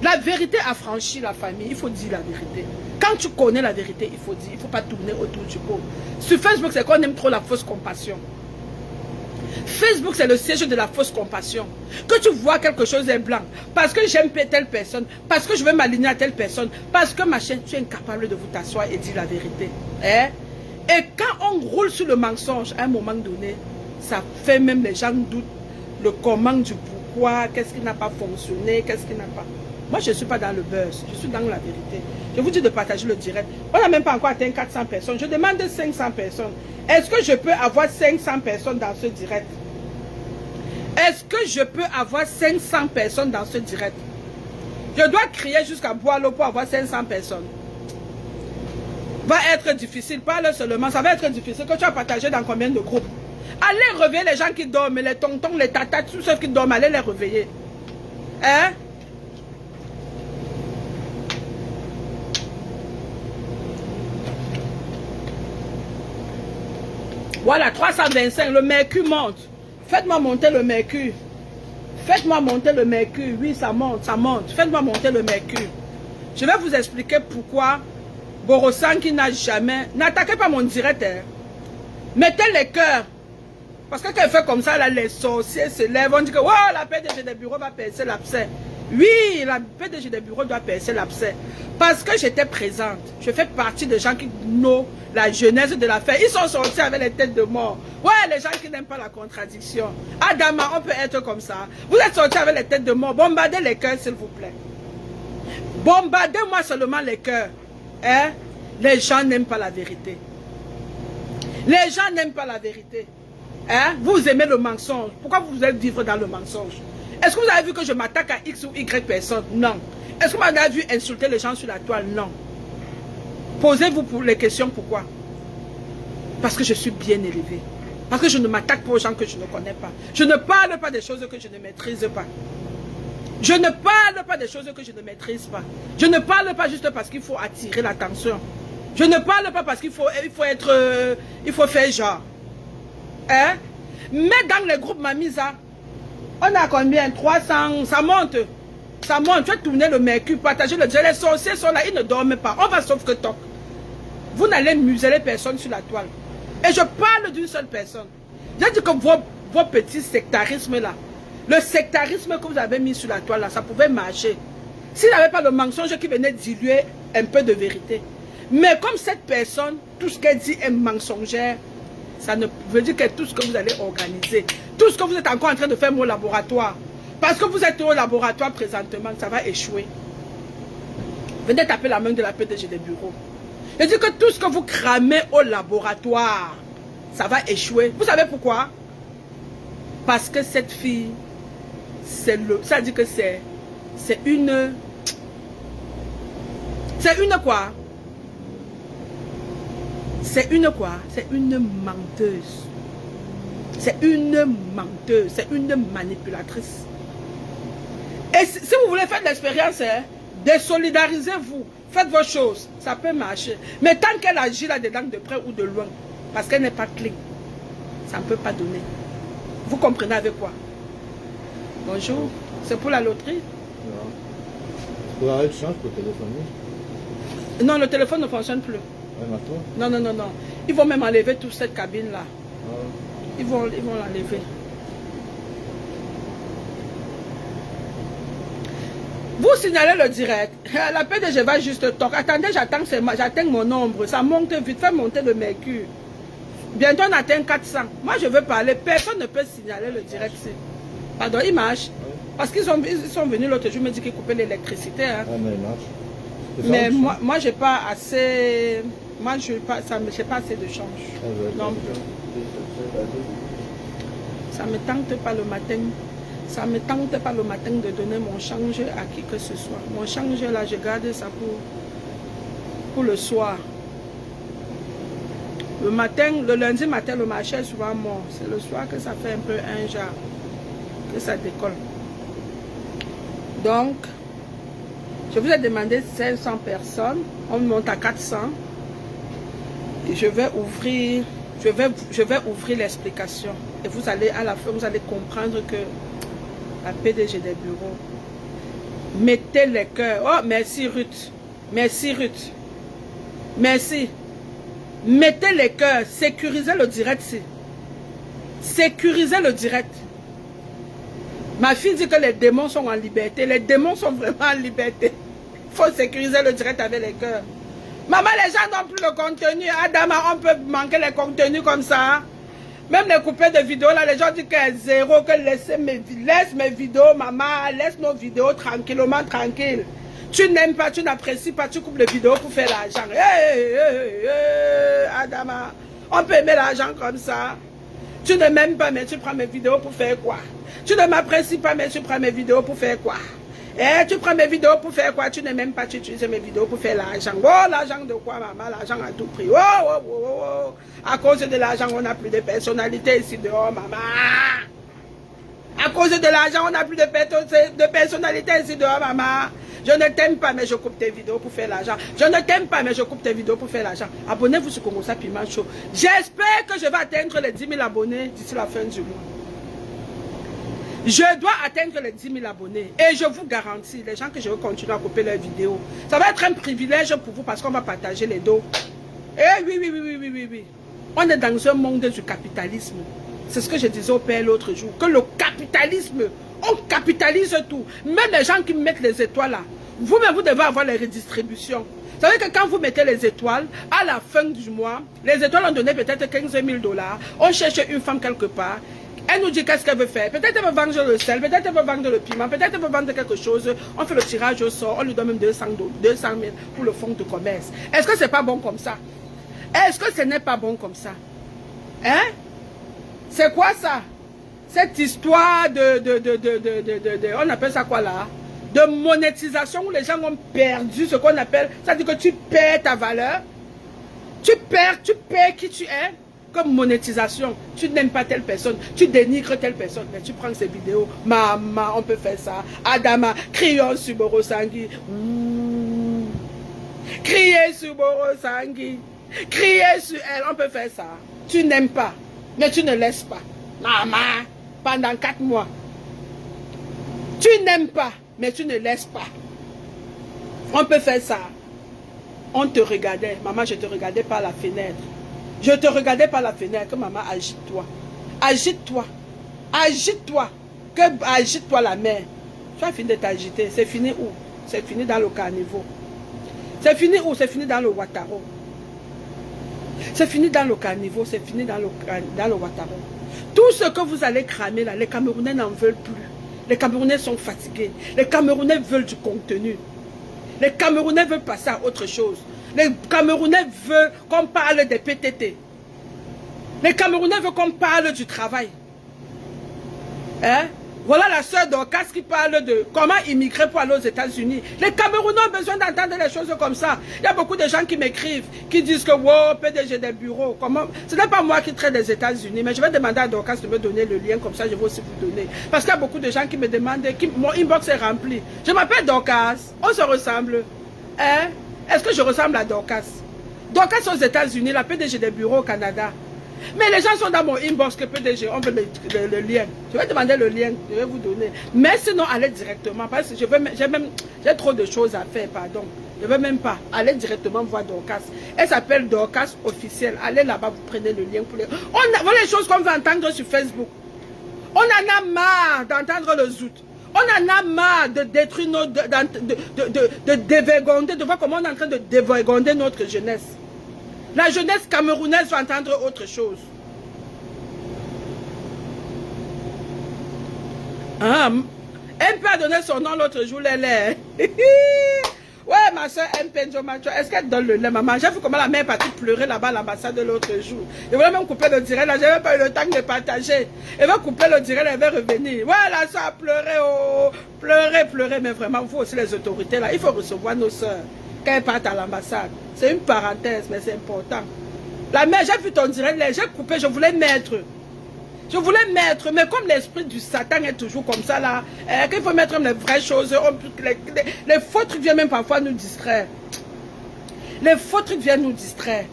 La vérité affranchit la famille, il faut dire la vérité. Quand tu connais la vérité, il faut dire, il ne faut pas tourner autour du pot. Sur Facebook, c'est qu'on aime trop la fausse compassion. Facebook, c'est le siège de la fausse compassion. Que tu vois quelque chose est blanc, parce que j'aime telle personne, parce que je veux m'aligner à telle personne, parce que ma chaîne, tu es incapable de vous t'asseoir et dire la vérité. Hein? Et quand on roule sur le mensonge, à un moment donné, ça fait même les gens doutent le comment du pourquoi, qu'est-ce qui n'a pas fonctionné, qu'est-ce qui n'a pas... Moi, je ne suis pas dans le buzz, je suis dans la vérité. Je vous dis de partager le direct. On n'a même pas encore atteint 400 personnes. Je demande 500 personnes. Est-ce que je peux avoir 500 personnes dans ce direct? Est-ce que je peux avoir 500 personnes dans ce direct? Je dois crier jusqu'à Boileau pour avoir 500 personnes. Va être difficile, parle seulement. Ça va être difficile. Que tu as partagé dans combien de groupes? Allez réveiller les gens qui dorment, les tontons, les tatas, tous ceux qui dorment, allez les réveiller. Hein? Voilà, 325, le mercure monte. Faites-moi monter le mercure. Faites-moi monter le mercure. Oui, ça monte, ça monte. Faites-moi monter le mercure. Je vais vous expliquer pourquoi Borosan qui n'a jamais... N'attaquez pas mon direct. Hein. Mettez les cœurs. Parce que quand elle fait comme ça, là, les sorciers se lèvent. On dit que oh, la PDG des bureaux va percer l'abcès. Oui, la PDG des bureaux doit percer l'abcès. Parce que j'étais présente. Je fais partie des gens qui n'ont la genèse de l'affaire. Ils sont sortis avec les têtes de mort. Ouais, les gens qui n'aiment pas la contradiction. Adama, on peut être comme ça. Vous êtes sortis avec les têtes de mort. Bombardez les cœurs, s'il vous plaît. Bombardez-moi seulement les cœurs. Hein? Les gens n'aiment pas la vérité. Les gens n'aiment pas la vérité. Hein? Vous aimez le mensonge. Pourquoi vous êtes vivre dans le mensonge? Est-ce que vous avez vu que je m'attaque à X ou Y personne? Non. Est-ce que vous avez vu insulter les gens sur la toile? Non. Posez-vous pour les questions pourquoi? Parce que je suis bien élevé. Parce que je ne m'attaque pas aux gens que je ne connais pas. Je ne parle pas des choses que je ne maîtrise pas. Je ne parle pas des choses que je ne maîtrise pas. Je ne parle pas juste parce qu'il faut attirer l'attention. Je ne parle pas parce qu'il faut faire genre. Hein? Mais dans les groupes Mamisa, on a combien? 300, ça monte. Ça monte, tu vas tourner le mercure, partager le direct. Les sorciers sont là, ils ne dorment pas. On va sauf que toc. Vous n'allez museler personne sur la toile. Et je parle d'une seule personne. J'ai dit que vos petits sectarismes là, le sectarisme que vous avez mis sur la toile là, ça pouvait marcher. S'il n'y avait pas le mensonge qui venait diluer un peu de vérité. Mais comme cette personne, tout ce qu'elle dit est mensongère, ça ne veut dire que tout ce que vous allez organiser, tout ce que vous êtes encore en train de faire au laboratoire, Parce que vous êtes au laboratoire présentement, ça va échouer. Venez taper la main de la PDG des bureaux. Je dis que tout ce que vous cramez au laboratoire, ça va échouer. Vous savez pourquoi? Parce que cette fille, ça dit que c'est une... C'est une quoi? C'est une quoi? C'est une menteuse. C'est une menteuse. C'est une manipulatrice. Et si vous voulez faire de l'expérience, hein, désolidarisez-vous. Faites vos choses. Ça peut marcher. Mais tant qu'elle agit là-dedans de près ou de loin, parce qu'elle n'est pas clean, ça ne peut pas donner. Vous comprenez avec quoi? Bonjour. C'est pour la loterie? Non. Pour arrêter de changer pour téléphoner. Non, le téléphone ne fonctionne plus. Même à toi? Non, non, non, non. Ils vont même enlever toute cette cabine-là. Ah. Ils vont l'enlever. Vous signalez le direct. La PDG va juste toquer. Attendez, j'atteins mon nombre. Ça monte vite. Faites monter le mercure. Bientôt, on atteint 400. Moi, je veux parler. Personne ne peut signaler le direct. Pardon, il marche. Oui. Parce qu'ils sont venus l'autre jour me dire qu'ils coupaient l'électricité. Hein. Ah, mais il marche. Mais moi j'ai pas assez. Moi, je n'ai pas assez de change. Non plus. Ça ne me tente pas le matin. Ça ne me tente pas le matin de donner mon change à qui que ce soit. Mon change là, je garde ça pour le soir. Le matin, le lundi matin, le marché est souvent mort. C'est le soir que ça fait un peu un genre, que ça décolle. Donc, je vous ai demandé 500 personnes. On monte à 400. Et je vais ouvrir l'explication. Et vous allez, à la fin, vous allez comprendre que la PDG des bureaux, mettez les cœurs. Oh, merci Ruth. Merci Ruth. Merci. Mettez les cœurs. Sécurisez le direct. Sécurisez le direct. Ma fille dit que les démons sont en liberté. Les démons sont vraiment en liberté. Il faut sécuriser le direct avec les cœurs. Maman, les gens n'ont plus le contenu. Adama, on peut manquer les contenus comme ça. Même les coupés de vidéos, là, les gens disent qu'il y a zéro, que laisse mes vidéos, maman, laisse nos vidéos tranquillement, tranquille. Tu n'aimes pas, tu n'apprécies pas, tu coupes les vidéos pour faire l'argent. Adama, on peut aimer l'argent comme ça. Tu ne m'aimes pas, mais tu prends mes vidéos pour faire quoi? Tu ne m'apprécies pas, mais tu prends mes vidéos pour faire quoi? Tu prends mes vidéos pour faire quoi? Tu ne m'aimes pas, tu utilises mes vidéos pour faire l'argent. Oh, l'argent de quoi, maman? L'argent à tout prix. Oh. À cause de l'argent, on n'a plus de personnalité ici dehors, maman. À cause de l'argent, on n'a plus de personnalité ici dehors, maman. Je ne t'aime pas, mais je coupe tes vidéos pour faire l'argent. Je ne t'aime pas, mais je coupe tes vidéos pour faire l'argent. Abonnez-vous sur Congo Piment Show. J'espère que je vais atteindre les 10 000 abonnés d'ici la fin du mois. Je dois atteindre les 10 000 abonnés. Et je vous garantis, les gens que je veux continuer à couper leurs vidéos, ça va être un privilège pour vous parce qu'on va partager les dos. Eh oui. On est dans un monde du capitalisme. C'est ce que je disais au père l'autre jour. Que le capitalisme, on capitalise tout. Même les gens qui mettent les étoiles là, vous-même vous devez avoir les redistributions. Vous savez que quand vous mettez les étoiles, à la fin du mois, les étoiles ont donné peut-être 15 000 $. On cherche une femme quelque part. Elle nous dit qu'est-ce qu'elle veut faire. Peut-être elle veut vendre le sel, peut-être elle veut vendre le piment, peut-être elle veut vendre quelque chose. On fait le tirage au sort, on lui donne même 200 000 pour le fonds de commerce. Est-ce que c'est pas bon comme ça? Est-ce que ce n'est pas bon comme ça? Hein? C'est quoi ça? Cette histoire on appelle ça quoi là? De monétisation où les gens ont perdu ce qu'on appelle, ça dit que tu perds ta valeur. Tu perds qui tu es. Comme monétisation, tu n'aimes pas telle personne, tu dénigres telle personne, mais tu prends ces vidéos, maman, on peut faire ça, Adama, crions sur Borosangui, criez sur Borosangui, criez sur elle, on peut faire ça. Tu n'aimes pas, mais tu ne laisses pas, maman, pendant 4 mois. Tu n'aimes pas, mais tu ne laisses pas. On peut faire ça. On te regardait, maman, je te regardais par la fenêtre. Je te regardais par la fenêtre, que maman, agite-toi. Agite-toi. Agite-toi. Agite-toi la mère. Tu as fini de t'agiter. C'est fini où? C'est fini dans le carnivore. C'est fini où? C'est fini dans le Ouattaro. C'est fini dans le carnivore. C'est fini dans le Ouattaro. Tout ce que vous allez cramer là, les Camerounais n'en veulent plus. Les Camerounais sont fatigués. Les Camerounais veulent du contenu. Les Camerounais veulent passer à autre chose. Les Camerounais veulent qu'on parle des PTT. Les Camerounais veulent qu'on parle du travail. Hein? Voilà la sœur d'Orcas qui parle de comment immigrer pour aller aux États-Unis. Les Camerounais ont besoin d'entendre des choses comme ça. Il y a beaucoup de gens qui m'écrivent, qui disent que wow, PDG des bureaux. Comment... Ce n'est pas moi qui traite des États-Unis, mais je vais demander à Dorcas de me donner le lien, comme ça je vais aussi vous donner. Parce qu'il y a beaucoup de gens qui me demandent, mon inbox est rempli. Je m'appelle Dorcas, on se ressemble. Hein? Est-ce que je ressemble à Dorcas? Dorcas aux États-Unis, la PDG des bureaux au Canada. Mais les gens sont dans mon inbox que PDG, on veut le lien. Je vais demander le lien, je vais vous donner. Mais sinon, allez directement, parce que j'ai trop de choses à faire, pardon. Je ne veux même pas. Allez directement voir Dorcas. Elle s'appelle Dorcas officielle. Allez là-bas, vous prenez le lien. Pour les... Voilà les choses qu'on va entendre sur Facebook. On en a marre d'entendre le zout. On en a marre de détruire de dévergonder, de voir comment on est en train de dévergonder notre jeunesse. La jeunesse camerounaise va entendre autre chose. Ah, MP a donné son nom l'autre jour, Lélé. Ouais, ma soeur MP Njomacho, est-ce qu'elle donne le lait, maman? J'ai vu comment la mère est partie pleurer là-bas à l'ambassade de l'autre jour. Je voulais même couper le direct, là, j'avais pas eu le temps de partager. Elle va couper le direct, elle va revenir. Ouais, la soeur a pleuré, oh, pleurer, mais vraiment, il faut aussi les autorités, là. Il faut recevoir nos soeurs quand elles partent à l'ambassade. C'est une parenthèse, mais c'est important. La mère, j'ai vu ton direct, j'ai coupé, je voulais mettre. Je voulais mettre, mais comme l'esprit du Satan est toujours comme ça là, qu'il faut mettre les vraies choses, les faux trucs viennent même parfois nous distraire. Les faux trucs viennent nous distraire.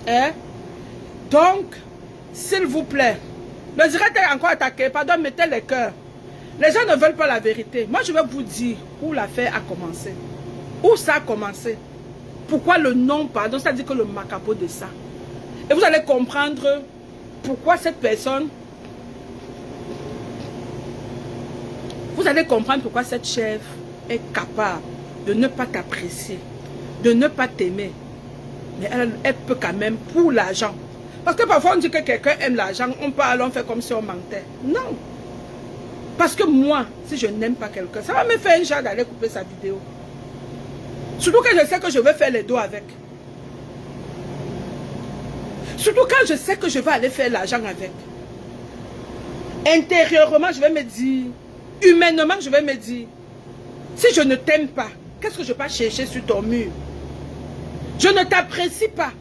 Hein? Donc, s'il vous plaît, le direct est encore attaqué, pardon, mettez les cœurs. Les gens ne veulent pas la vérité. Moi, je vais vous dire où l'affaire a commencé. Où ça a commencé. Pourquoi le nom, pardon, c'est-à-dire que le macapo de ça. Et vous allez comprendre pourquoi cette personne, vous allez comprendre pourquoi cette chef est capable de ne pas t'apprécier, de ne pas t'aimer. Mais elle peut quand même pour l'argent. Parce que parfois on dit que quelqu'un aime l'argent, on parle, on fait comme si on mentait. Non. Parce que moi, si je n'aime pas quelqu'un, ça va me faire un genre d'aller couper sa vidéo. Surtout quand je sais que je vais faire les dos avec. Surtout quand je sais que je vais aller faire l'argent avec. Intérieurement, je vais me dire, humainement, je vais me dire, si je ne t'aime pas, qu'est-ce que je vais chercher sur ton mur? Je ne t'apprécie pas,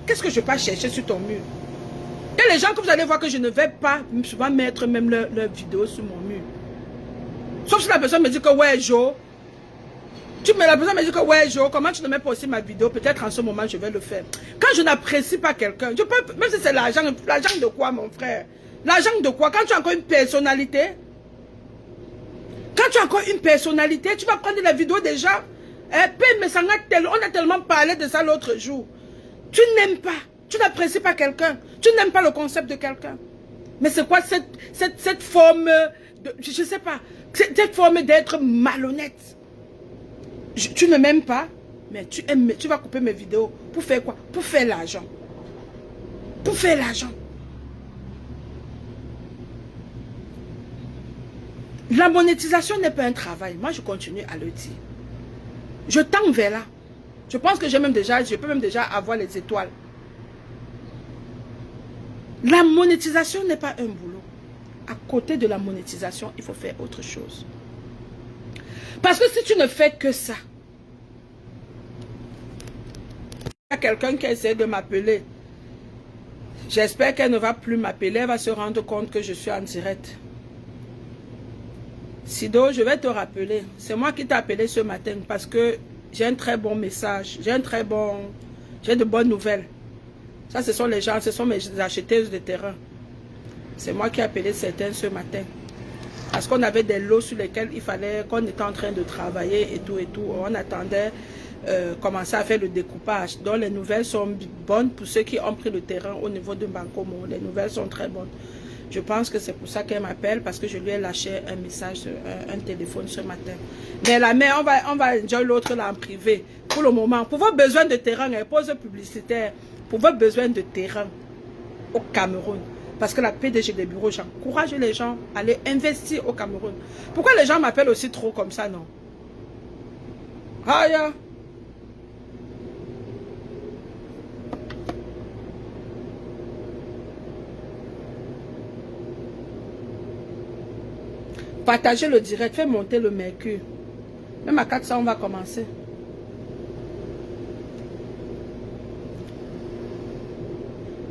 qu'est-ce que je vais chercher sur ton mur? Et les gens que vous allez voir que je ne vais pas souvent mettre même leur vidéo sur mon mur. Sauf si la personne me dit que ouais, Jo, la personne me dit que ouais, Jo, comment tu ne mets pas aussi ma vidéo? Peut-être en ce moment, je vais le faire. Quand je n'apprécie pas quelqu'un, même si c'est l'argent de quoi, mon frère? L'argent de quoi? Quand tu as encore une personnalité, tu vas prendre la vidéo des gens. Mais ça on a tellement parlé de ça l'autre jour. Tu n'aimes pas, tu n'apprécies pas quelqu'un, tu n'aimes pas le concept de quelqu'un. Mais c'est quoi cette forme de, je ne sais pas, cette forme d'être malhonnête? Tu ne m'aimes pas, mais tu vas couper mes vidéos. Pour faire quoi? Pour faire l'argent. Pour faire l'argent. La monétisation n'est pas un travail. Moi, je continue à le dire. Je tends vers là. Je pense que je peux même déjà avoir les étoiles. La monétisation n'est pas un boulot. À côté de la monétisation, il faut faire autre chose. Parce que si tu ne fais que ça, il y a quelqu'un qui essaie de m'appeler. J'espère qu'elle ne va plus m'appeler. Elle va se rendre compte que je suis en direct. Sido, je vais te rappeler. C'est moi qui t'ai appelé ce matin parce que j'ai un très bon message. J'ai de bonnes nouvelles. Ça, ce sont les gens, ce sont mes acheteuses de terrain. C'est moi qui ai appelé certains ce matin. Parce qu'on avait des lots sur lesquels il fallait, qu'on était en train de travailler et tout et tout. On attendait commencer à faire le découpage. Donc les nouvelles sont bonnes pour ceux qui ont pris le terrain au niveau de Bancomo. Les nouvelles sont très bonnes. Je pense que c'est pour ça qu'elle m'appelle, parce que je lui ai lâché un message, un téléphone ce matin. Mais la mère, on va enjoy l'autre là en privé. Pour le moment, pour vos besoins de terrain, elle pose publicitaire. Pour vos besoins de terrain au Cameroun, Parce que la PDG des bureaux, j'encourage les gens à aller investir au Cameroun. Pourquoi les gens m'appellent aussi trop comme ça, non? Ah, yeah. Partagez le direct, faites monter le mercure. Même à 400, on va commencer.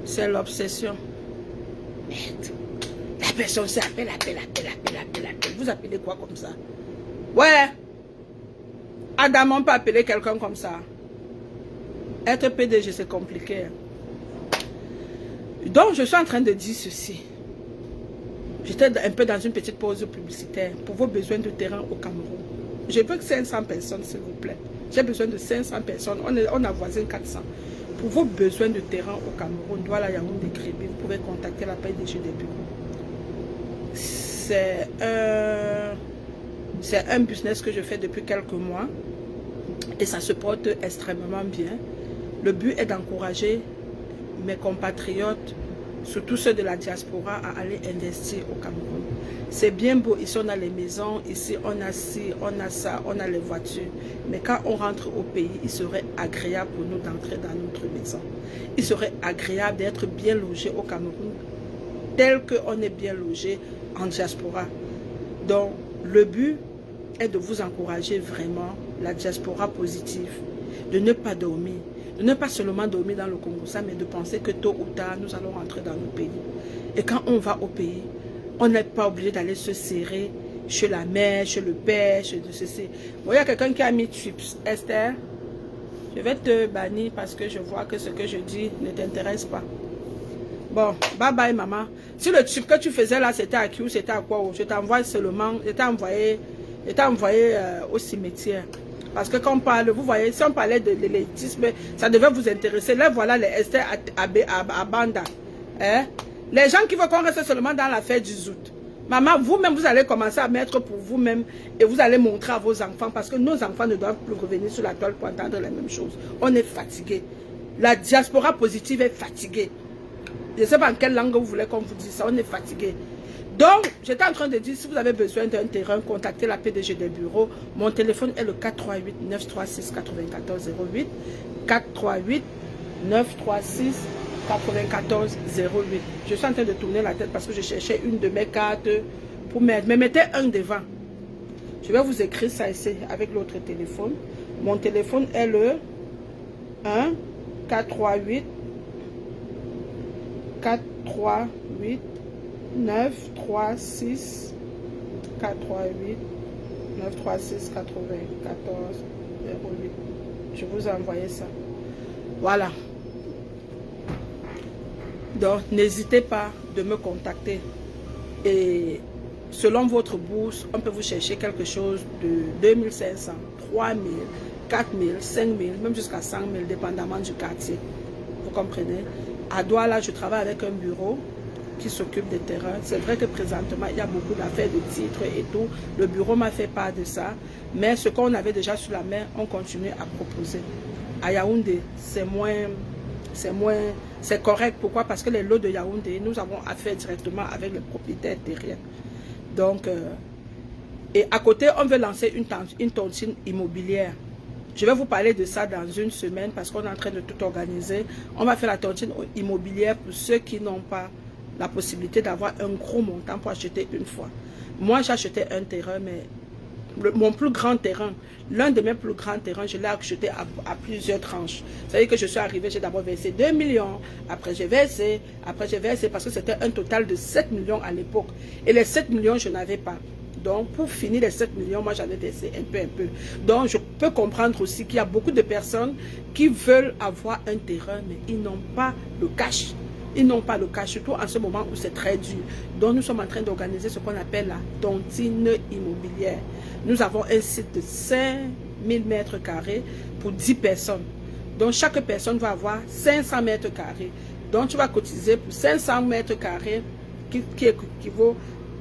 C'est l'obsession. Merde. La personne s'appelle, appelle. Vous appelez quoi comme ça? Ouais. Adam, on peut appeler quelqu'un comme ça. Être PDG, c'est compliqué. Donc, je suis en train de dire ceci. J'étais un peu dans une petite pause publicitaire pour vos besoins de terrain au Cameroun. Je veux que 500 personnes, s'il vous plaît. J'ai besoin de 500 personnes. On a voisin 400. Pour vos besoins de terrain au Cameroun, Douala Yaoundé Kribi, vous pouvez contacter la PDG des bureaux. C'est un business que je fais depuis quelques mois et ça se porte extrêmement bien. Le but est d'encourager mes compatriotes, surtout ceux de la diaspora, à aller investir au Cameroun. C'est bien beau, ici on a les maisons, ici on a ci, on a ça, on a les voitures. Mais quand on rentre au pays, il serait agréable pour nous d'entrer dans notre maison. Il serait agréable d'être bien logé au Cameroun, tel qu'on est bien logé en diaspora. Donc, le but est de vous encourager vraiment la diaspora positive, de ne pas dormir. De ne pas seulement dormir dans le Congo, mais de penser que tôt ou tard, nous allons rentrer dans le pays. Et quand on va au pays, on n'est pas obligé d'aller se serrer chez la mère, chez le père, chez ceci. Bon, il y a quelqu'un qui a mis chips. Esther, je vais te bannir parce que je vois que ce que je dis ne t'intéresse pas. Bon, bye bye maman. Si le chip que tu faisais là, c'était à qui ou c'était à quoi? Je t'envoie seulement, je t'ai envoyé au cimetière. Parce que quand on parle, vous voyez, si on parlait de l'élitisme, ça devait vous intéresser. Là, voilà les Esther à Banda. Hein? Les gens qui veulent qu'on reste seulement dans l'affaire du zout. Maman, vous-même, vous allez commencer à mettre pour vous-même et vous allez montrer à vos enfants parce que nos enfants ne doivent plus revenir sur la toile pour entendre les mêmes choses. On est fatigué. La diaspora positive est fatiguée. Je ne sais pas en quelle langue vous voulez qu'on vous dise ça. On est fatigué. Donc, j'étais en train de dire, si vous avez besoin d'un terrain, contactez la PDG des bureaux. Mon téléphone est le 438-936-9408. 438-936-9408. Je suis en train de tourner la tête parce que je cherchais une de mes cartes pour mettre. Mais mettez un devant. Je vais vous écrire ça ici avec l'autre téléphone. Mon téléphone est le 1 438 438 936 438 936 94 08. Je vous ai envoyé ça. Voilà. Donc, n'hésitez pas de me contacter. Et selon votre bourse, on peut vous chercher quelque chose de 2500, 3000, 4000, 5000, même jusqu'à 100 000, dépendamment du quartier. Vous comprenez? À Douala, je travaille avec un bureau qui s'occupe des terrains. C'est vrai que présentement, il y a beaucoup d'affaires de titres et tout. Le bureau m'a fait part de ça. Mais ce qu'on avait déjà sur la main, on continue à proposer. À Yaoundé, c'est correct. Pourquoi? Parce que les lots de Yaoundé, nous avons affaire directement avec les propriétaires terriens. Donc, et à côté, on veut lancer une tontine immobilière. Je vais vous parler de ça dans une semaine parce qu'on est en train de tout organiser. On va faire la tontine immobilière pour ceux qui n'ont pas la possibilité d'avoir un gros montant pour acheter une fois. Moi, j'ai acheté un terrain, mais mon plus grand terrain, l'un de mes plus grands terrains, je l'ai acheté à plusieurs tranches. C'est-à-dire que je suis arrivé, j'ai d'abord versé 2 millions, après j'ai versé parce que c'était un total de 7 millions à l'époque. Et les 7 millions, je n'avais pas. Donc, pour finir les 7 millions, moi, j'avais versé un peu. Donc, je peux comprendre aussi qu'il y a beaucoup de personnes qui veulent avoir un terrain, mais ils n'ont pas le cash. Ils n'ont pas le cash, surtout en ce moment où c'est très dur. Donc, nous sommes en train d'organiser ce qu'on appelle la tontine immobilière. Nous avons un site de 5000 mètres carrés pour 10 personnes. Donc, chaque personne va avoir 500 mètres carrés. Donc, tu vas cotiser pour 500 mètres carrés qui équivaut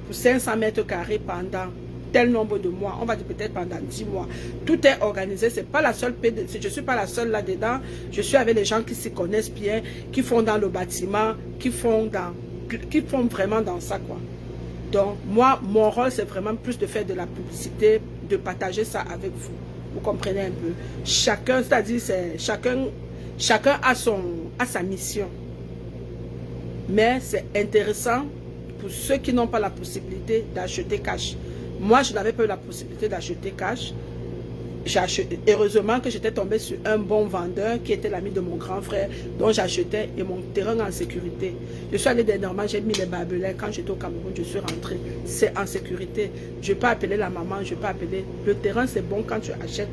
pour 500 mètres carrés pendant tel nombre de mois. On va dire peut-être pendant 10 mois. Tout est organisé. C'est pas la seule, je ne suis pas la seule là-dedans. Je suis avec les gens qui s'y connaissent bien, qui font dans le bâtiment, qui font dans qui font vraiment dans ça, quoi. Donc, moi, mon rôle, c'est vraiment plus de faire de la publicité, de partager ça avec vous. Vous comprenez un peu. Chacun, c'est-à-dire, chacun a sa mission. Mais c'est intéressant pour ceux qui n'ont pas la possibilité d'acheter cash. Moi, je n'avais pas eu la possibilité d'acheter cash. Heureusement que j'étais tombée sur un bon vendeur qui était l'ami de mon grand frère, dont j'achetais et mon terrain en sécurité. Je suis allée dernièrement, j'ai mis les barbelés. Quand j'étais au Cameroun, je suis rentrée. C'est en sécurité. Je ne vais pas appeler la maman, je ne vais pas appeler. Le terrain, c'est bon quand tu achètes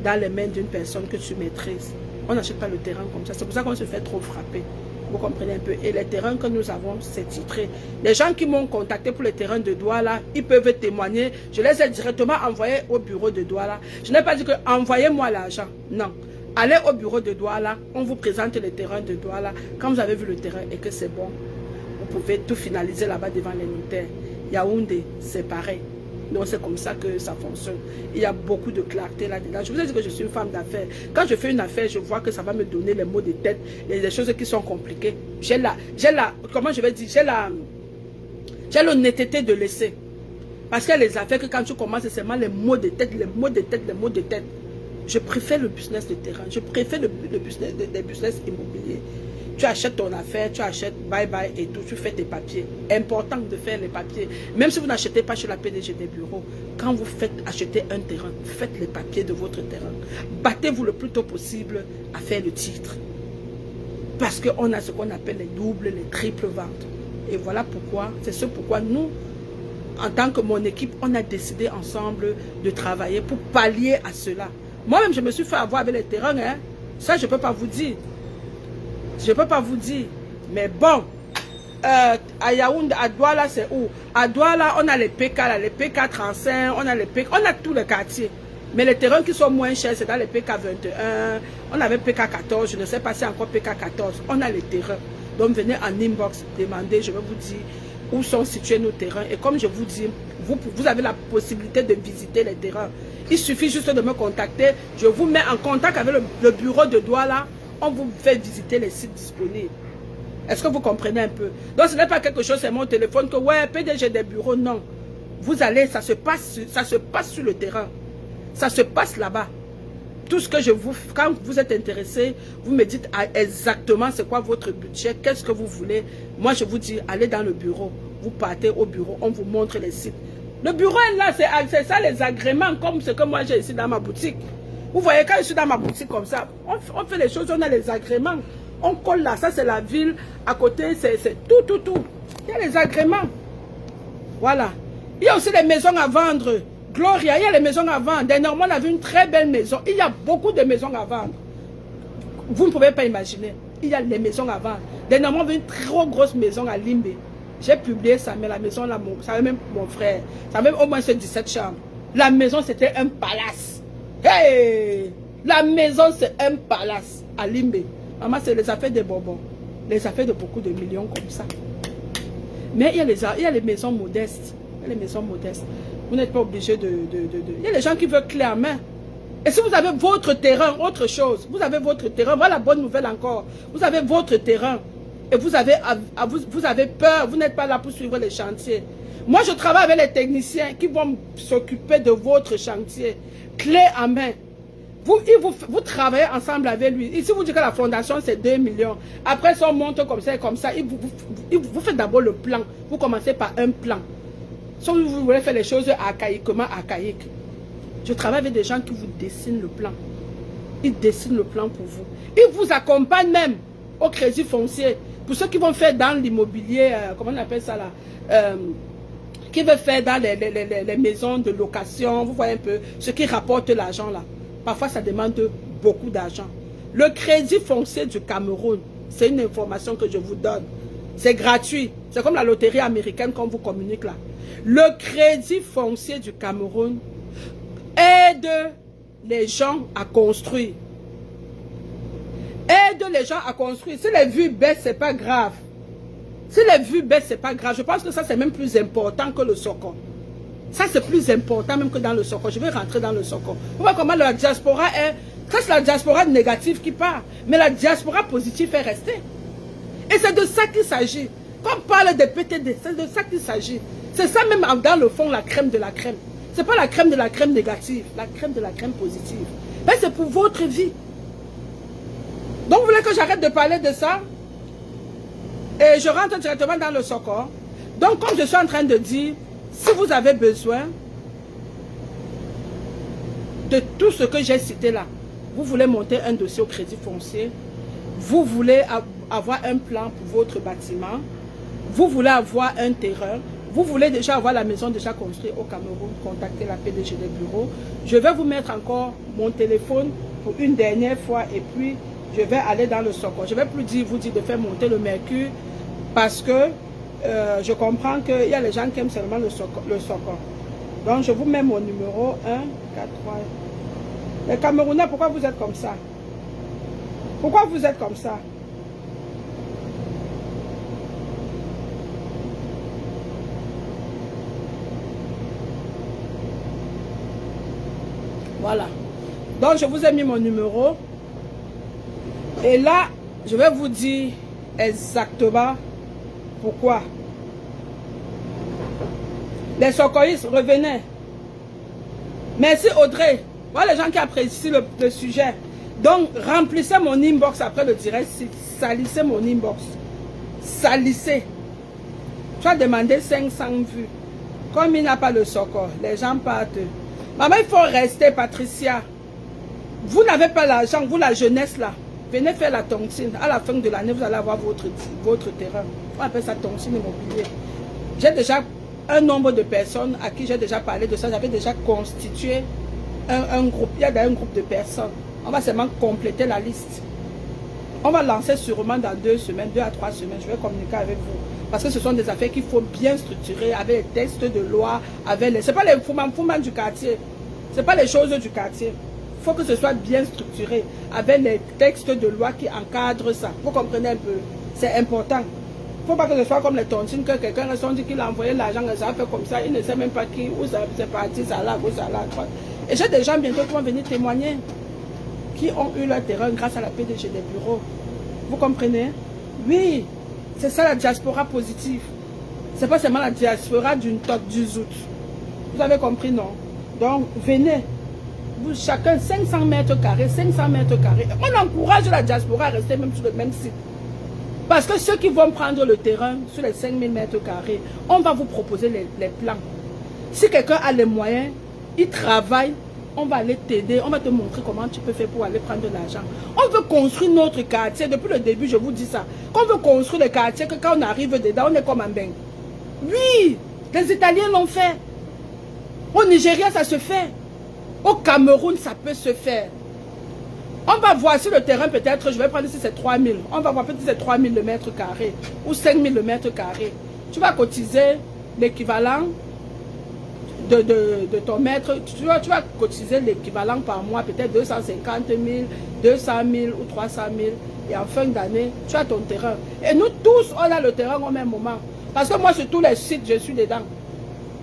dans les mains d'une personne que tu maîtrises. On n'achète pas le terrain comme ça. C'est pour ça qu'on se fait trop frapper. Vous comprenez un peu. Et les terrains que nous avons, c'est titré. Les gens qui m'ont contacté pour les terrains de Douala, ils peuvent témoigner. Je les ai directement envoyés au bureau de Douala. Je n'ai pas dit que envoyez-moi l'argent. Non. Allez au bureau de Douala. On vous présente les terrains de Douala. Quand vous avez vu le terrain et que c'est bon, vous pouvez tout finaliser là-bas devant les notaires. Yaoundé, c'est pareil. Donc c'est comme ça que ça fonctionne. Il y a beaucoup de clarté là-dedans. Je vous ai dit que je suis une femme d'affaires. Quand je fais une affaire, je vois que ça va me donner les mots de tête, les choses qui sont compliquées. Comment je vais dire, j'ai l'honnêteté de laisser. Parce qu'il y a les affaires que quand tu commences, c'est seulement les mots de tête, les mots de tête, les mots de tête. Je préfère le business de terrain. Je préfère le business des business immobiliers. Tu achètes ton affaire, tu achètes bye bye et tout, tu fais tes papiers. Important de faire les papiers. Même si vous n'achetez pas chez la PDG des bureaux, quand vous faites acheter un terrain, faites les papiers de votre terrain. Battez-vous le plus tôt possible à faire le titre. Parce qu'on a ce qu'on appelle les doubles, les triples ventes. Et voilà pourquoi, c'est ce pourquoi nous, en tant que mon équipe, on a décidé ensemble de travailler pour pallier à cela. Moi-même, je me suis fait avoir avec les terrains, hein. Ça, je ne peux pas vous dire. Je ne peux pas vous dire. Mais bon, à Yaoundé, à Douala, c'est où? À Douala, on a les PK, là, les PK 35, on a tous les quartiers. Mais les terrains qui sont moins chers, c'est dans les PK 21, on avait PK 14, je ne sais pas si c'est encore PK 14. On a les terrains. Donc venez en inbox, demandez, je vais vous dire où sont situés nos terrains. Et comme je vous dis, vous avez la possibilité de visiter les terrains. Il suffit juste de me contacter. Je vous mets en contact avec le bureau de Douala. On vous fait visiter les sites disponibles. Est-ce que vous comprenez un peu? Donc ce n'est pas quelque chose, c'est mon téléphone que ouais, PDG des bureaux, non. Vous allez, ça se passe sur le terrain. Ça se passe là-bas. Tout ce que je vous... Quand vous êtes intéressé, vous me dites exactement c'est quoi votre budget, qu'est-ce que vous voulez. Moi, je vous dis, allez dans le bureau. Vous partez au bureau, on vous montre les sites. Le bureau est là, c'est ça les agréments, comme ce que moi j'ai ici dans ma boutique. Vous voyez, quand je suis dans ma boutique comme ça, on fait les choses, on a les agréments. On colle là, ça c'est la ville. À côté, c'est tout. Il y a les agréments. Voilà. Il y a aussi les maisons à vendre. Gloria, il y a les maisons à vendre. Dernièrement, on a vu une très belle maison. Il y a beaucoup de maisons à vendre. Vous ne pouvez pas imaginer. Il y a les maisons à vendre. Dernièrement, on a vu une trop grosse maison à Limbe. J'ai publié ça, mais la maison là, ça avait même mon frère. Ça avait même au moins 17 chambres. La maison, c'était un palace. Hey! La maison, c'est un palace à Limbe. Maman, c'est les affaires des bonbons. Les affaires de beaucoup de millions comme ça. Mais il y a les maisons modestes. Il y a les maisons modestes. Vous n'êtes pas obligé Il y a les gens qui veulent clé en main. Et si vous avez votre terrain, autre chose. Vous avez votre terrain. Voilà la bonne nouvelle encore. Vous avez votre terrain. Et vous avez peur. Vous n'êtes pas là pour suivre les chantiers. Moi, je travaille avec les techniciens qui vont s'occuper de votre chantier. Clé en main. Vous travaillez ensemble avec lui. Ici, vous dites que la fondation, c'est 2 millions. Après, si on monte comme ça, vous faites d'abord le plan. Vous commencez par un plan. Si vous voulez faire les choses archaïquement archaïques. Je travaille avec des gens qui vous dessinent le plan. Ils dessinent le plan pour vous. Ils vous accompagnent même au crédit foncier. Pour ceux qui vont faire dans l'immobilier, comment on appelle ça là, qui veulent faire dans les maisons de location, vous voyez un peu, ce qui rapporte l'argent là. Parfois, ça demande beaucoup d'argent. Le crédit foncier du Cameroun, c'est une information que je vous donne. C'est gratuit. C'est comme la loterie américaine qu'on vous communique là. Le crédit foncier du Cameroun aide les gens à construire. Aide les gens à construire. Si les vues baissent, c'est pas grave. Si les vues baissent, c'est pas grave. Je pense que ça, c'est même plus important que le Soko. Ça, c'est plus important même que dans le Soko. Je vais rentrer dans le Soko. Vous voyez comment la diaspora est... Ça, c'est la diaspora négative qui part. Mais la diaspora positive est restée. Et c'est de ça qu'il s'agit. Quand on parle de PTD, c'est de ça qu'il s'agit. C'est ça même dans le fond, la crème de la crème. C'est pas la crème de la crème négative, la crème de la crème positive. Mais c'est pour votre vie. Donc vous voulez que j'arrête de parler de ça? Et je rentre directement dans le socor. Donc comme je suis en train de dire, si vous avez besoin de tout ce que j'ai cité là, vous voulez monter un dossier au crédit foncier, vous voulez avoir un plan pour votre bâtiment, vous voulez avoir un terrain, vous voulez déjà avoir la maison déjà construite au Cameroun, contactez la PDG des bureaux. Je vais vous mettre encore mon téléphone pour une dernière fois et puis je vais aller dans le socor. Je ne vais plus vous dire de faire monter le mercure parce que je comprends qu'il y a les gens qui aiment seulement le socor. Donc je vous mets mon numéro 1, 4, 3. Les Camerounais, pourquoi vous êtes comme ça? Pourquoi vous êtes comme ça? Voilà. Donc, je vous ai mis mon numéro. Et là, je vais vous dire exactement pourquoi. Les socorristes, revenez. Merci Audrey. Voilà les gens qui apprécient le sujet. Donc, remplissez mon inbox après le direct. Salissez mon inbox. Salissez. Tu as demandé 500 vues. Comme il n'a pas le socor, les gens partent. Maman, il faut rester, Patricia. Vous n'avez pas l'argent, vous la jeunesse là. Venez faire la tontine. À la fin de l'année, vous allez avoir votre terrain. On appelle ça tontine immobilier. J'ai déjà un nombre de personnes à qui j'ai déjà parlé de ça. J'avais déjà constitué un groupe. Il y a un groupe de personnes. On va seulement compléter la liste. On va lancer sûrement dans 2 semaines, 2 à 3 semaines. Je vais communiquer avec vous. Parce que ce sont des affaires qu'il faut bien structurer avec les textes de loi, avec les... Ce n'est pas les fouman du quartier. Ce n'est pas les choses du quartier. Il faut que ce soit bien structuré avec les textes de loi qui encadrent ça. Vous comprenez un peu? C'est important. Il ne faut pas que ce soit comme les tontines, que quelqu'un a dit qu'il a envoyé l'argent et ça a fait comme ça. Il ne sait même pas qui, où c'est parti, ça là, où ça là. Et j'ai des gens bientôt qui vont venir témoigner, qui ont eu leur terrain grâce à la PDG des bureaux. Vous comprenez? Oui, c'est ça la diaspora positive. C'est pas seulement la diaspora d'une toque du zout. Vous avez compris, non? Donc, venez. Vous, chacun 500 mètres carrés, 500 mètres carrés. On encourage la diaspora à rester même sur le même site. Parce que ceux qui vont prendre le terrain sur les 5000 mètres carrés, on va vous proposer les plans. Si quelqu'un a les moyens, il travaille, on va aller t'aider, on va te montrer comment tu peux faire pour aller prendre de l'argent. On veut construire notre quartier, depuis le début je vous dis ça. On veut construire le quartier que quand on arrive dedans, on est comme un bain. Oui, les Italiens l'ont fait. Au Nigeria, ça se fait. Au Cameroun, ça peut se faire. On va voir si le terrain peut-être, je vais prendre si c'est 3000. On va voir peut-être si c'est 3000 le mètre carré ou 5000 le mètre carré. Tu vas cotiser l'équivalent de ton mètre. Tu vas cotiser l'équivalent par mois, peut-être 250 000, 200 000 ou 300 000. Et en fin d'année, tu as ton terrain. Et nous tous, on a le terrain au même moment. Parce que moi, sur tous les sites, je suis dedans.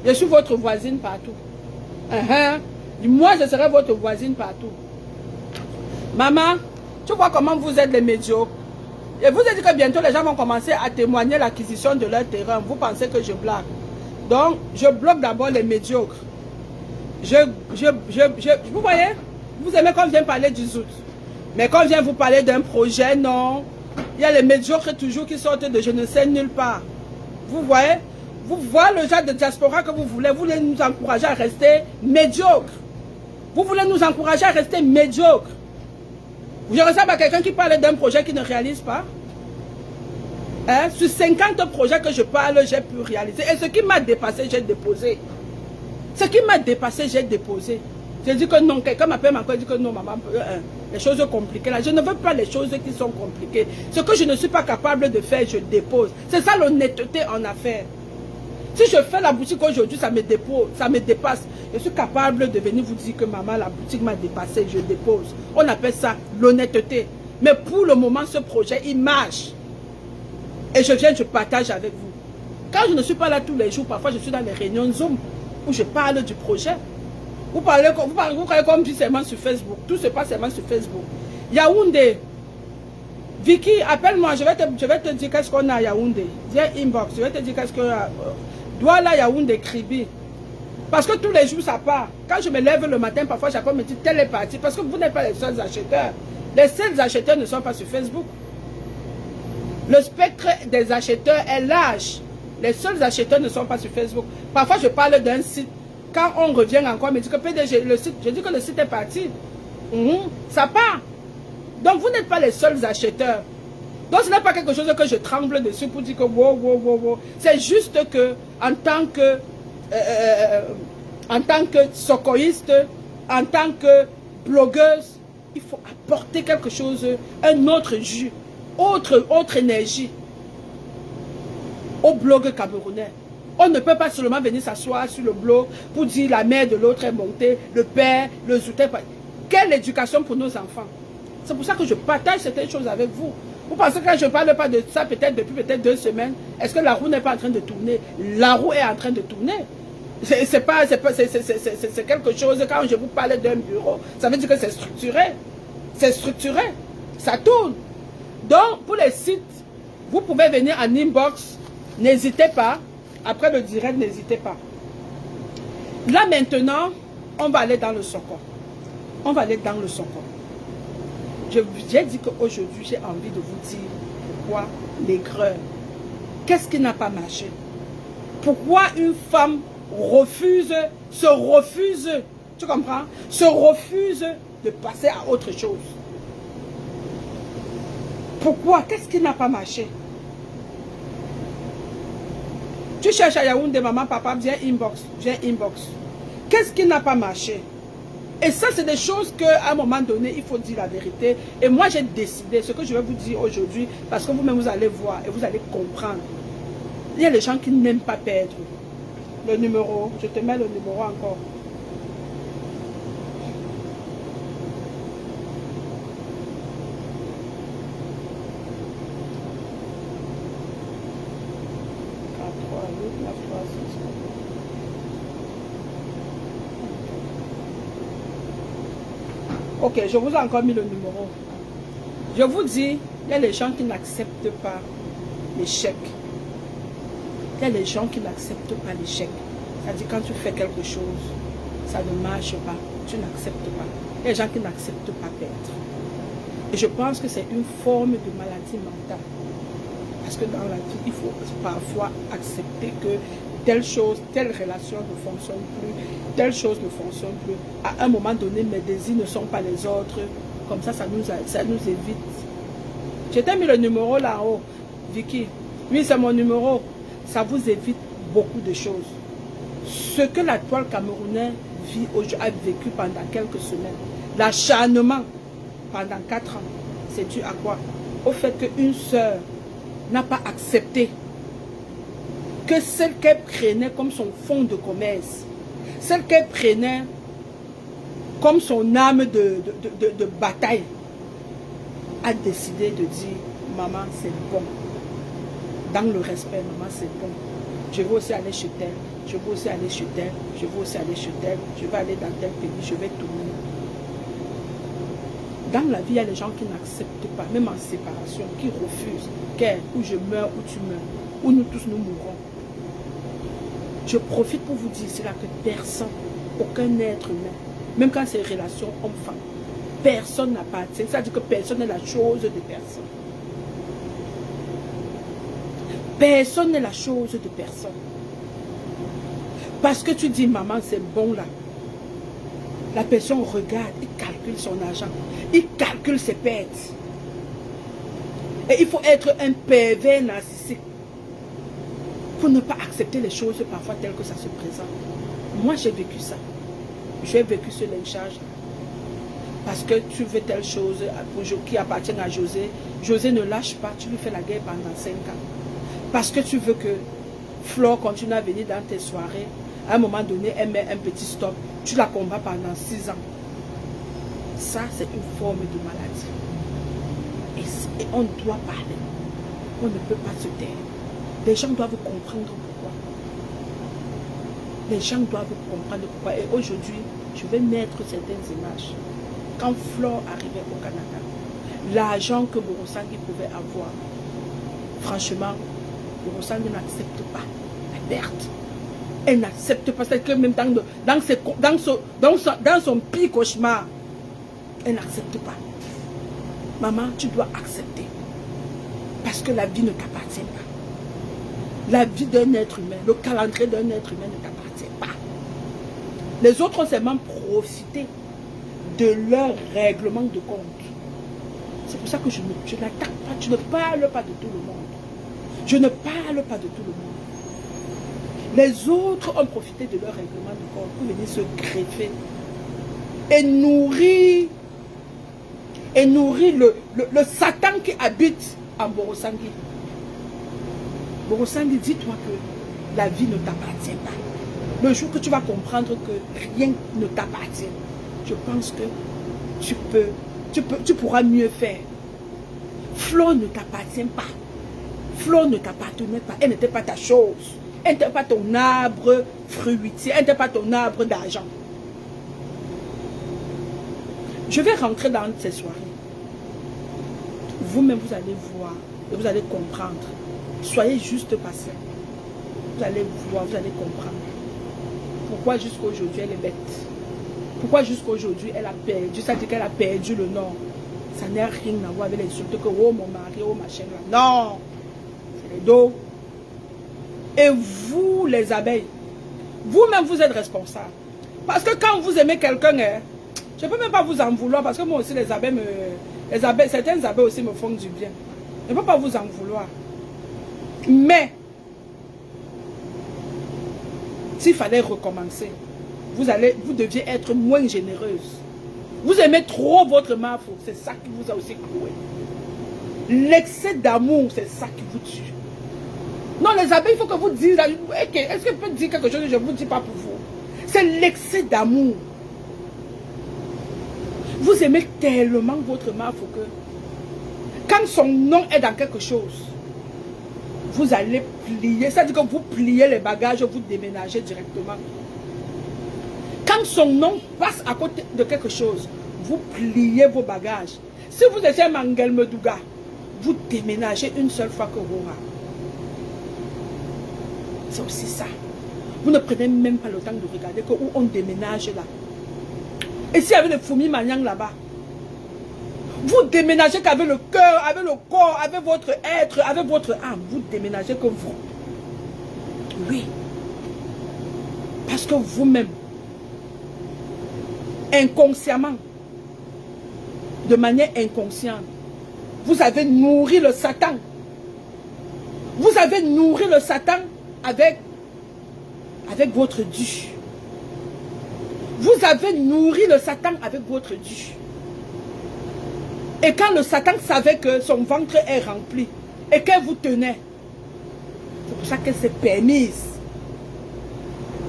Je suis votre voisine partout. Moi, je serai votre voisine partout. Maman, tu vois comment vous êtes les médiocres. Et vous avez dit que bientôt les gens vont commencer à témoigner l'acquisition de leur terrain. Vous pensez que je blague. Donc, je bloque d'abord les médiocres. Vous voyez, vous aimez quand je viens parler du zout. Mais quand je viens vous parler d'un projet, non. Il y a les médiocres toujours qui sortent de je ne sais nulle part. Vous voyez, vous voyez le genre de diaspora que vous voulez nous encourager à rester médiocres. Vous voulez nous encourager à rester médiocres. Je ressemble à quelqu'un qui parle d'un projet qui ne réalise pas. Hein? Sur 50 projets que je parle, j'ai pu réaliser. Et ce qui m'a dépassé, j'ai déposé. Ce qui m'a dépassé, j'ai déposé. J'ai dit que non, quelqu'un m'appelle encore et dit que non, maman, les choses compliquées là. Je ne veux pas les choses qui sont compliquées. Ce que je ne suis pas capable de faire, je dépose. C'est ça l'honnêteté en affaires. Si je fais la boutique aujourd'hui, ça me dépasse. Je suis capable de venir vous dire que maman, la boutique m'a dépassé, je dépose. On appelle ça l'honnêteté. Mais pour le moment, ce projet, il marche. Et je viens, je partage avec vous. Quand je ne suis pas là tous les jours, parfois je suis dans les réunions Zoom où je parle du projet. Vous croyez comme je dis seulement sur Facebook. Tout se passe seulement sur Facebook. Yaoundé, Vicky, appelle-moi, je vais te dire qu'est-ce qu'on a à Yaoundé. Viens inbox, je vais te dire qu'est-ce qu'on a. Douala, Yaoundé, Kribi. Parce que tous les jours, ça part. Quand je me lève le matin, parfois, chacun me dit, telle est partie. Parce que vous n'êtes pas les seuls acheteurs. Les seuls acheteurs ne sont pas sur Facebook. Le spectre des acheteurs est large. Les seuls acheteurs ne sont pas sur Facebook. Parfois, je parle d'un site. Quand on revient encore, on me dit que PDG, le site, je dis que le site est parti. Ça part. Donc, vous n'êtes pas les seuls acheteurs. Donc, ce n'est pas quelque chose que je tremble dessus pour dire que wow. C'est juste que, en tant que socorriste, en tant que blogueuse, il faut apporter quelque chose, un autre jus, autre énergie au blog camerounais. On ne peut pas seulement venir s'asseoir sur le blog pour dire la mère de l'autre est montée, le père, le soutien. Quelle éducation pour nos enfants? C'est pour ça que je partage certaines choses avec vous. Vous pensez que quand je ne parle pas de ça peut-être depuis 2 semaines, est-ce que la roue n'est pas en train de tourner? La roue est en train de tourner. C'est quelque chose, quand je vous parle d'un bureau, ça veut dire que c'est structuré. C'est structuré. Ça tourne. Donc, pour les sites, vous pouvez venir en inbox. N'hésitez pas. Après le direct, n'hésitez pas. Là, maintenant, on va aller dans le Sokon. On va aller dans le Sokon. J'ai dit qu'aujourd'hui, j'ai envie de vous dire pourquoi l'aigreur. Qu'est-ce qui n'a pas marché? Pourquoi une femme se refuse, tu comprends? Se refuse de passer à autre chose. Pourquoi? Qu'est-ce qui n'a pas marché? Tu cherches à Yaoundé, maman, papa, viens inbox. Qu'est-ce qui n'a pas marché? Et ça, c'est des choses qu'à un moment donné, il faut dire la vérité. Et moi, j'ai décidé, ce que je vais vous dire aujourd'hui, parce que vous-même, vous allez voir et vous allez comprendre. Il y a des gens qui n'aiment pas perdre. Le numéro, je te mets le numéro encore. Ok, je vous ai encore mis le numéro. Je vous dis, il y a les gens qui n'acceptent pas l'échec. Il y a les gens qui n'acceptent pas l'échec. C'est-à-dire quand tu fais quelque chose, ça ne marche pas, tu n'acceptes pas. Il y a les gens qui n'acceptent pas perdre. Et je pense que c'est une forme de maladie mentale. Parce que dans la vie, il faut parfois accepter que telle chose, telle relation ne fonctionne plus, telle chose ne fonctionne plus. À un moment donné, mes désirs ne sont pas les autres. Comme ça nous évite. Je t'ai mis le numéro là-haut, Vicky. Oui, c'est mon numéro. Ça vous évite beaucoup de choses. Ce que la toile camerounaise a vécu pendant quelques semaines, l'acharnement pendant 4 ans, c'est dû à quoi? Au fait qu'une sœur n'a pas accepté que celle qu'elle prenait comme son fonds de commerce, celle qu'elle prenait comme son âme de bataille, a décidé de dire, maman, c'est bon. Dans le respect, maman, c'est bon. Je veux aussi aller chez elle, je veux aussi aller chez elle, je veux aussi aller chez elle, je vais aller dans tel pays, je vais tourner. Dans la vie, il y a les gens qui n'acceptent pas, même en séparation, qui refusent, ou je meurs, ou tu meurs, ou nous tous nous mourrons. Je profite pour vous dire cela que personne, aucun être humain, même quand c'est une relation homme-femme, personne n'appartient. C'est-à-dire que personne n'est la chose de personne. Personne n'est la chose de personne. Parce que tu dis, maman, c'est bon là. La personne regarde, il calcule son argent, il calcule ses pertes. Et il faut être un pervers narcissique pour ne pas accepter les choses parfois telles que ça se présente. Moi, j'ai vécu ça. J'ai vécu ce lynchage. Parce que tu veux telle chose qui appartient à José. José ne lâche pas, tu lui fais la guerre pendant 5 ans. Parce que tu veux que Flore continue à venir dans tes soirées. À un moment donné, elle met un petit stop. Tu la combats pendant 6 ans. Ça, c'est une forme de maladie. Et on doit parler. On ne peut pas se taire. Les gens doivent comprendre pourquoi. Les gens doivent comprendre pourquoi. Et aujourd'hui, je vais mettre certaines images. Quand Flore arrivait au Canada, l'argent que Borosangi pouvait avoir. Franchement, Borosangi n'accepte pas la perte. Elle n'accepte pas, c'est que même dans son pire cauchemar, elle n'accepte pas. Maman, tu dois accepter. Parce que la vie ne t'appartient pas. La vie d'un être humain, le calendrier d'un être humain ne t'appartient pas. Les autres ont seulement profité de leur règlement de compte. C'est pour ça que je n'attaque pas, je ne parle pas de tout le monde. Je ne parle pas de tout le monde. Les autres ont profité de leur règlement de compte pour venir se greffer et nourrir le Satan qui habite en Borosangi. Borosangi, dis-toi que la vie ne t'appartient pas. Le jour que tu vas comprendre que rien ne t'appartient, je pense que tu pourras mieux faire. Flo ne t'appartient pas. Flo ne t'appartenait pas. Elle n'était pas ta chose. Elle n'était pas ton arbre fruitier. Elle n'était pas ton arbre d'argent. Je vais rentrer dans ces soirées. Vous-même, vous allez voir et vous allez comprendre. Soyez juste patient. Vous allez voir, vous allez comprendre. Pourquoi jusqu'à aujourd'hui elle est bête. Pourquoi jusqu'à aujourd'hui elle a perdu. Ça dit qu'elle a perdu le nom. Ça n'a rien à voir avec les insultes que oh mon mari, oh machin là. Non. C'est les dos. Et vous les abeilles, vous-même vous êtes responsables. Parce que quand vous aimez quelqu'un, je ne peux même pas vous en vouloir parce que moi aussi les abeilles, certaines abeilles aussi me font du bien. Je ne peux pas vous en vouloir. Mais, s'il fallait recommencer, vous deviez être moins généreuse. Vous aimez trop votre mafou, c'est ça qui vous a aussi cloué. L'excès d'amour, c'est ça qui vous tue. Non, les abeilles, il faut que vous disiez, est-ce que je peux dire quelque chose que je ne vous dis pas pour vous? C'est l'excès d'amour. Vous aimez tellement votre mafou que quand son nom est dans quelque chose, vous allez plier. Ça veut dire que vous pliez les bagages, vous déménagez directement. Quand son nom passe à côté de quelque chose, vous pliez vos bagages. Si vous êtes un Mangel Medouga, vous déménagez une seule fois que vous aurez. C'est aussi ça. Vous ne prenez même pas le temps de regarder que où on déménage là. Et s'il y avait des fourmis maniang là-bas, vous déménagez qu'avec le cœur, avec le corps, avec votre être, avec votre âme. Vous déménagez que vous. Oui. Parce que vous-même, inconsciemment, de manière inconsciente, vous avez nourri le Satan. Vous avez nourri le Satan avec votre dû. Vous avez nourri le Satan avec votre dû. Et quand le Satan savait que son ventre est rempli et qu'elle vous tenait, c'est pour ça qu'elle s'est permise.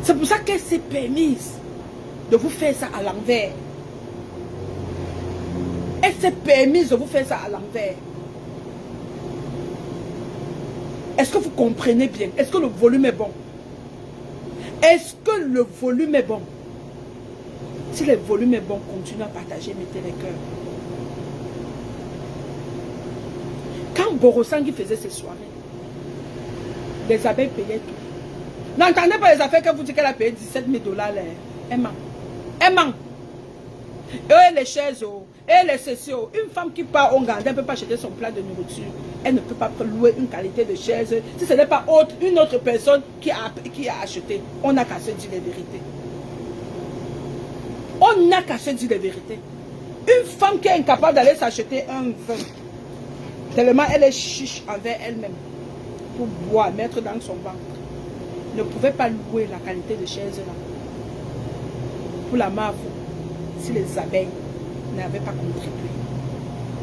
C'est pour ça qu'elle s'est permise de vous faire ça à l'envers. Elle s'est permise de vous faire ça à l'envers. Est-ce que vous comprenez bien? Est-ce que le volume est bon? Est-ce que le volume est bon? Si le volume est bon, continuez à partager, mettez les cœurs. Quand Borosangi faisait ses soirées, les abeilles payaient tout. N'entendez pas les affaires que vous dites qu'elle a payé 17 000 $. Elle ment. Elle ment. Et les chaises, et les cessions. Une femme qui part au Gardin ne peut pas acheter son plat de nourriture. Elle ne peut pas louer une qualité de chaise. Si ce n'est pas une autre personne qui a acheté, on n'a qu'à se dire les vérités. On n'a qu'à se dire les vérités. Une femme qui est incapable d'aller s'acheter un vin, tellement elle est chiche envers elle-même, pour boire, mettre dans son ventre, ne pouvait pas louer la qualité de chaise là. Pour la marque, si les abeilles n'avaient pas contribué.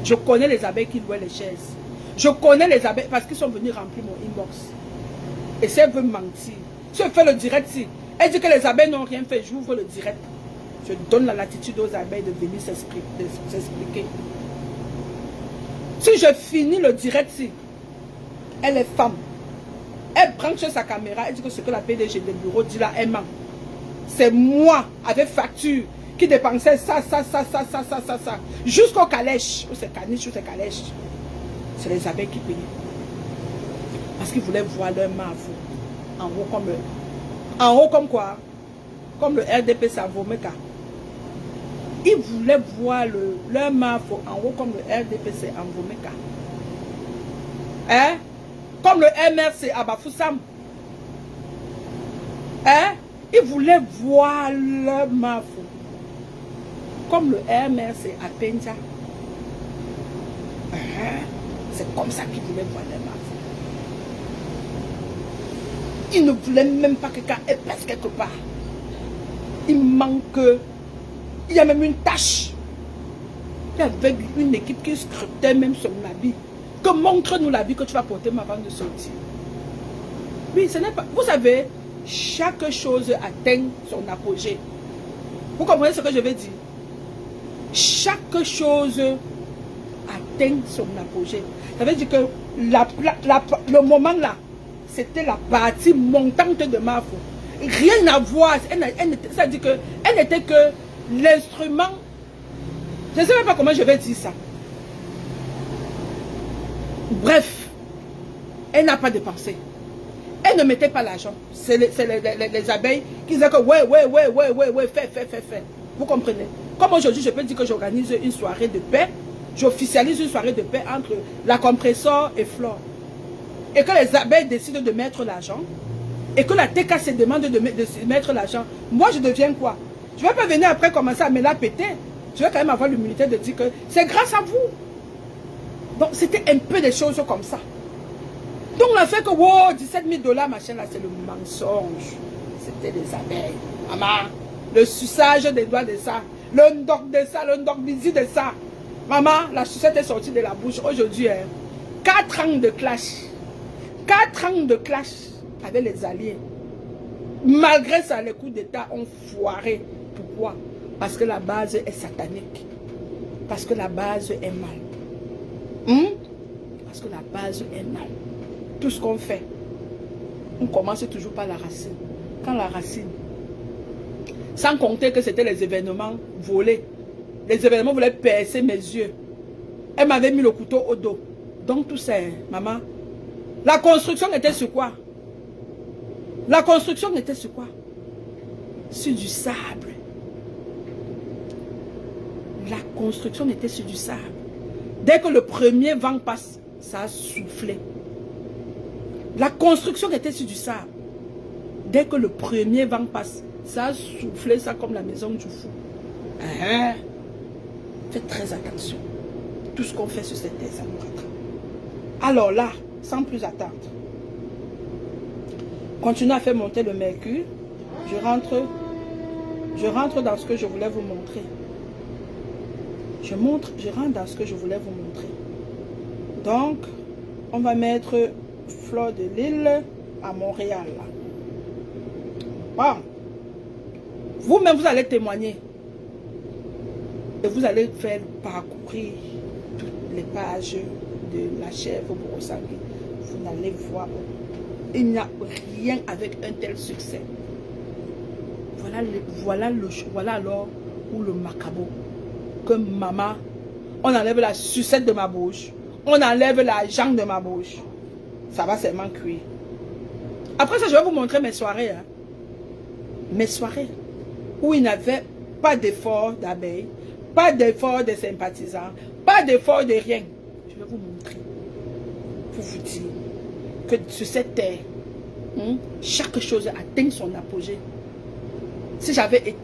Je connais les abeilles qui louaient les chaises. Je connais les abeilles parce qu'ils sont venus remplir mon inbox. Et si elle veut mentir, si elle fait le direct, si elle dit que les abeilles n'ont rien fait, j'ouvre le direct. Je donne la latitude aux abeilles de venir s'expliquer. Si je finis le direct, si elle est femme, elle branche sa caméra, elle dit que ce que la PDG de bureau dit là, elle ment. C'est moi, avec facture, qui dépensaient ça, jusqu'au calèche, ou c'est caniche, ou c'est calèche. C'est les abeilles qui payaient. Parce qu'ils voulaient voir leur marveau en haut comme quoi? Comme le RDPC à Vomeka. Ils voulaient voir leur marveau en haut comme le RDPC à Vomeka. Hein? Comme le MRC à Bafoussam. Hein? Ils voulaient voir leur marveau comme le MRC à Penja. Hein? C'est comme ça qu'ils voulaient voir leur marveau. Ils ne voulaient même pas que quelqu'un épaisse quelque part. Il manque. Il y a même une tâche. Il y avait une équipe qui scrutait même son habit. Que montre-nous l'habit que tu vas porter avant de sortir. Oui, ce n'est pas. Vous savez, chaque chose atteint son apogée. Vous comprenez ce que je veux dire? Chaque chose atteint son apogée. Ça veut dire que le moment là, c'était la partie montante de Mafo. Rien à voir. Ça veut dire qu'elle n'était que l'instrument. Je ne sais même pas comment je vais dire ça. Bref, elle n'a pas dépensé. Elle ne mettait pas l'argent. C'est les abeilles qui disaient que ouais, fais. Vous comprenez? Comme aujourd'hui, je peux dire que j'organise une soirée de paix. J'officialise une soirée de paix entre la compresseur et Flore. Et que les abeilles décident de mettre l'argent. Et que la TKC demande de mettre l'argent. Moi, je deviens quoi? Je ne vais pas venir après commencer à me la péter. Je vais quand même avoir l'humilité de dire que c'est grâce à vous. Donc, c'était un peu des choses comme ça. Donc, on a fait que, wow, 17 000 $, machin, là, c'est le mensonge. C'était des abeilles. Maman, le suçage des doigts de ça, le ndoc de ça, le ndoc busy de ça. Maman, la sucette est sortie de la bouche. Aujourd'hui, 4 ans de clash. 4 ans de clash avec les alliés. Malgré ça, les coups d'État ont foiré. Pourquoi? Parce que la base est satanique. Parce que la base est mal. Parce que la base est mal. Tout ce qu'on fait, on commence toujours par la racine. Quand la racine, sans compter que c'était les événements volés. Les événements voulaient percer mes yeux. Elle m'avait mis le couteau au dos. Donc tout ça, maman. La construction était sur quoi? La construction était sur quoi? Sur du sable. La construction était sur du sable. Dès que le premier vent passe, ça a soufflé. La construction était sur du sable. Dès que le premier vent passe, ça a soufflé, ça comme la maison du fou. Faites très attention. Tout ce qu'on fait sur cette terre, ça nous rattrape. Alors là, sans plus attendre, continuez à faire monter le mercure. Je rentre dans ce que je voulais vous montrer. Je rentre dans ce que je voulais vous montrer. Donc, on va mettre Flore de Lille à Montréal. Bon. Vous-même, vous allez témoigner. Et vous allez faire parcourir toutes les pages de la chèvre Borosangue. Vous n'allez voir. Il n'y a rien avec un tel succès. Voilà alors où le macabre. Que maman, on enlève la sucette de ma bouche. On enlève la jambe de ma bouche. Ça va seulement cuire. Après ça, je vais vous montrer mes soirées. Mes soirées. Où il n'y avait pas d'effort d'abeilles. Pas d'effort de sympathisants. Pas d'effort de rien. Je vais vous montrer. Pour vous dire que sur cette terre, chaque chose atteint son apogée. Si j'avais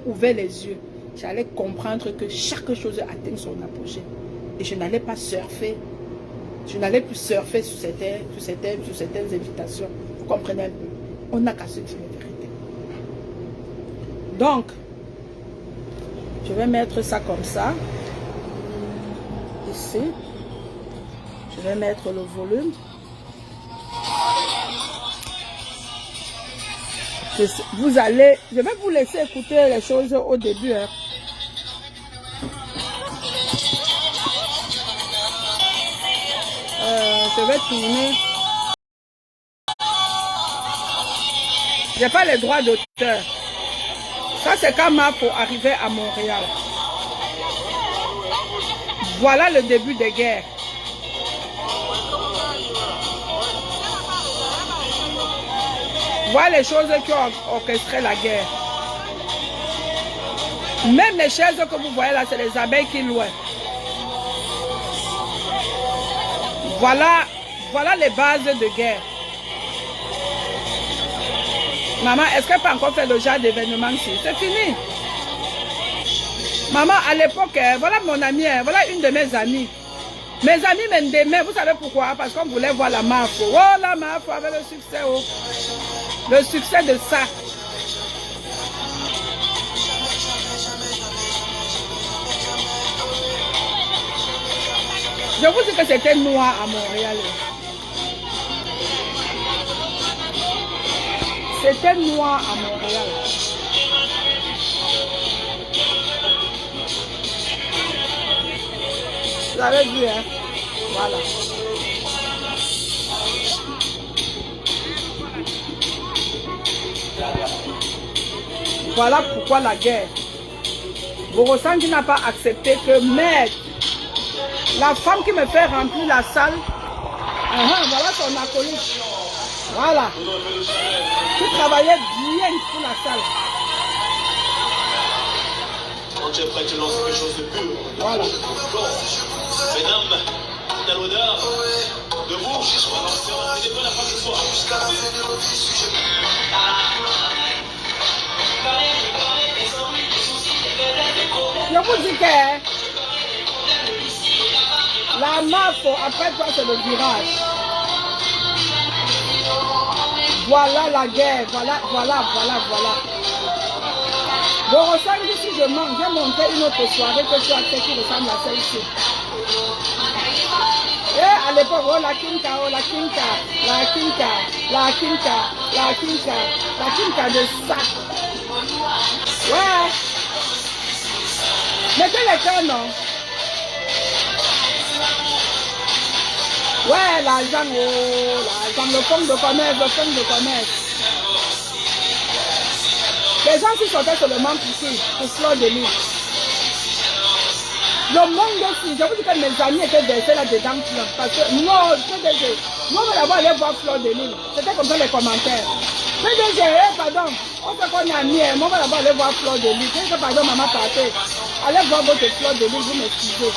ouvert les yeux, j'allais comprendre que chaque chose atteint son apogée. Et je n'allais pas surfer. Je n'allais plus surfer sur certaines invitations. Vous comprenez un peu? On n'a qu'à se dire la vérité. Donc, je vais mettre ça comme ça. Ici. Je vais mettre le volume. Je vais vous laisser écouter les choses au début. Je vais tourner. Je n'ai pas les droits d'auteur. Ça, c'est quand Mafo arrivait à Montréal. Voilà le début des guerres. Voilà les choses qui ont orchestré la guerre. Même les chaises que vous voyez là, c'est les abeilles qui louent. Voilà les bases de guerre. Maman, est-ce qu'elle peut encore faire le genre d'événement ici? C'est fini. Maman, à l'époque, voilà mon amie, voilà une de mes amies. Mes amis m'aimaient, vous savez pourquoi? Parce qu'on voulait voir la Mafo. Oh, la Mafo avait le succès, oh. Le succès de ça. Je vous dis que c'était noir à Montréal. C'était noir à Montréal. Vous avez vu, hein? Voilà. Voilà pourquoi la guerre. Borosan qui n'a pas accepté que merde. La femme qui me fait remplir la salle. Voilà son acolyte. Voilà. Qui travaillait bien pour la salle. Quand tu es prêt, tu lances quelque chose de pur. Voilà. Mesdames, t'as l'odeur de vous. C'est quoi la fin du soir? Je vous dis que la Mafo, après toi, c'est le virage. Voilà la guerre. Voilà. Bon, ressemble si je manque, j'ai monté une autre soirée que tu as fait qui ressemble à celle-ci. Et à l'époque, oh la quinta, la quinta de sac. Ouais. Mettez les cœurs, non? Ouais, l'argent, le fonds de commerce, Les gens qui sortaient seulement pour Fleur de Lys. Le monde aussi, je vous dis que mes amis étaient versés là-dedans, parce que non, PDG, nous on va d'abord aller voir Fleur de Lys. C'était comme ça les commentaires. PDG, pardon, on fait qu'on est amis, on va d'abord aller voir Fleur de Lys. Je dis pardon, maman partez. Allez voir votre Fleur de Lys, vous m'excusez.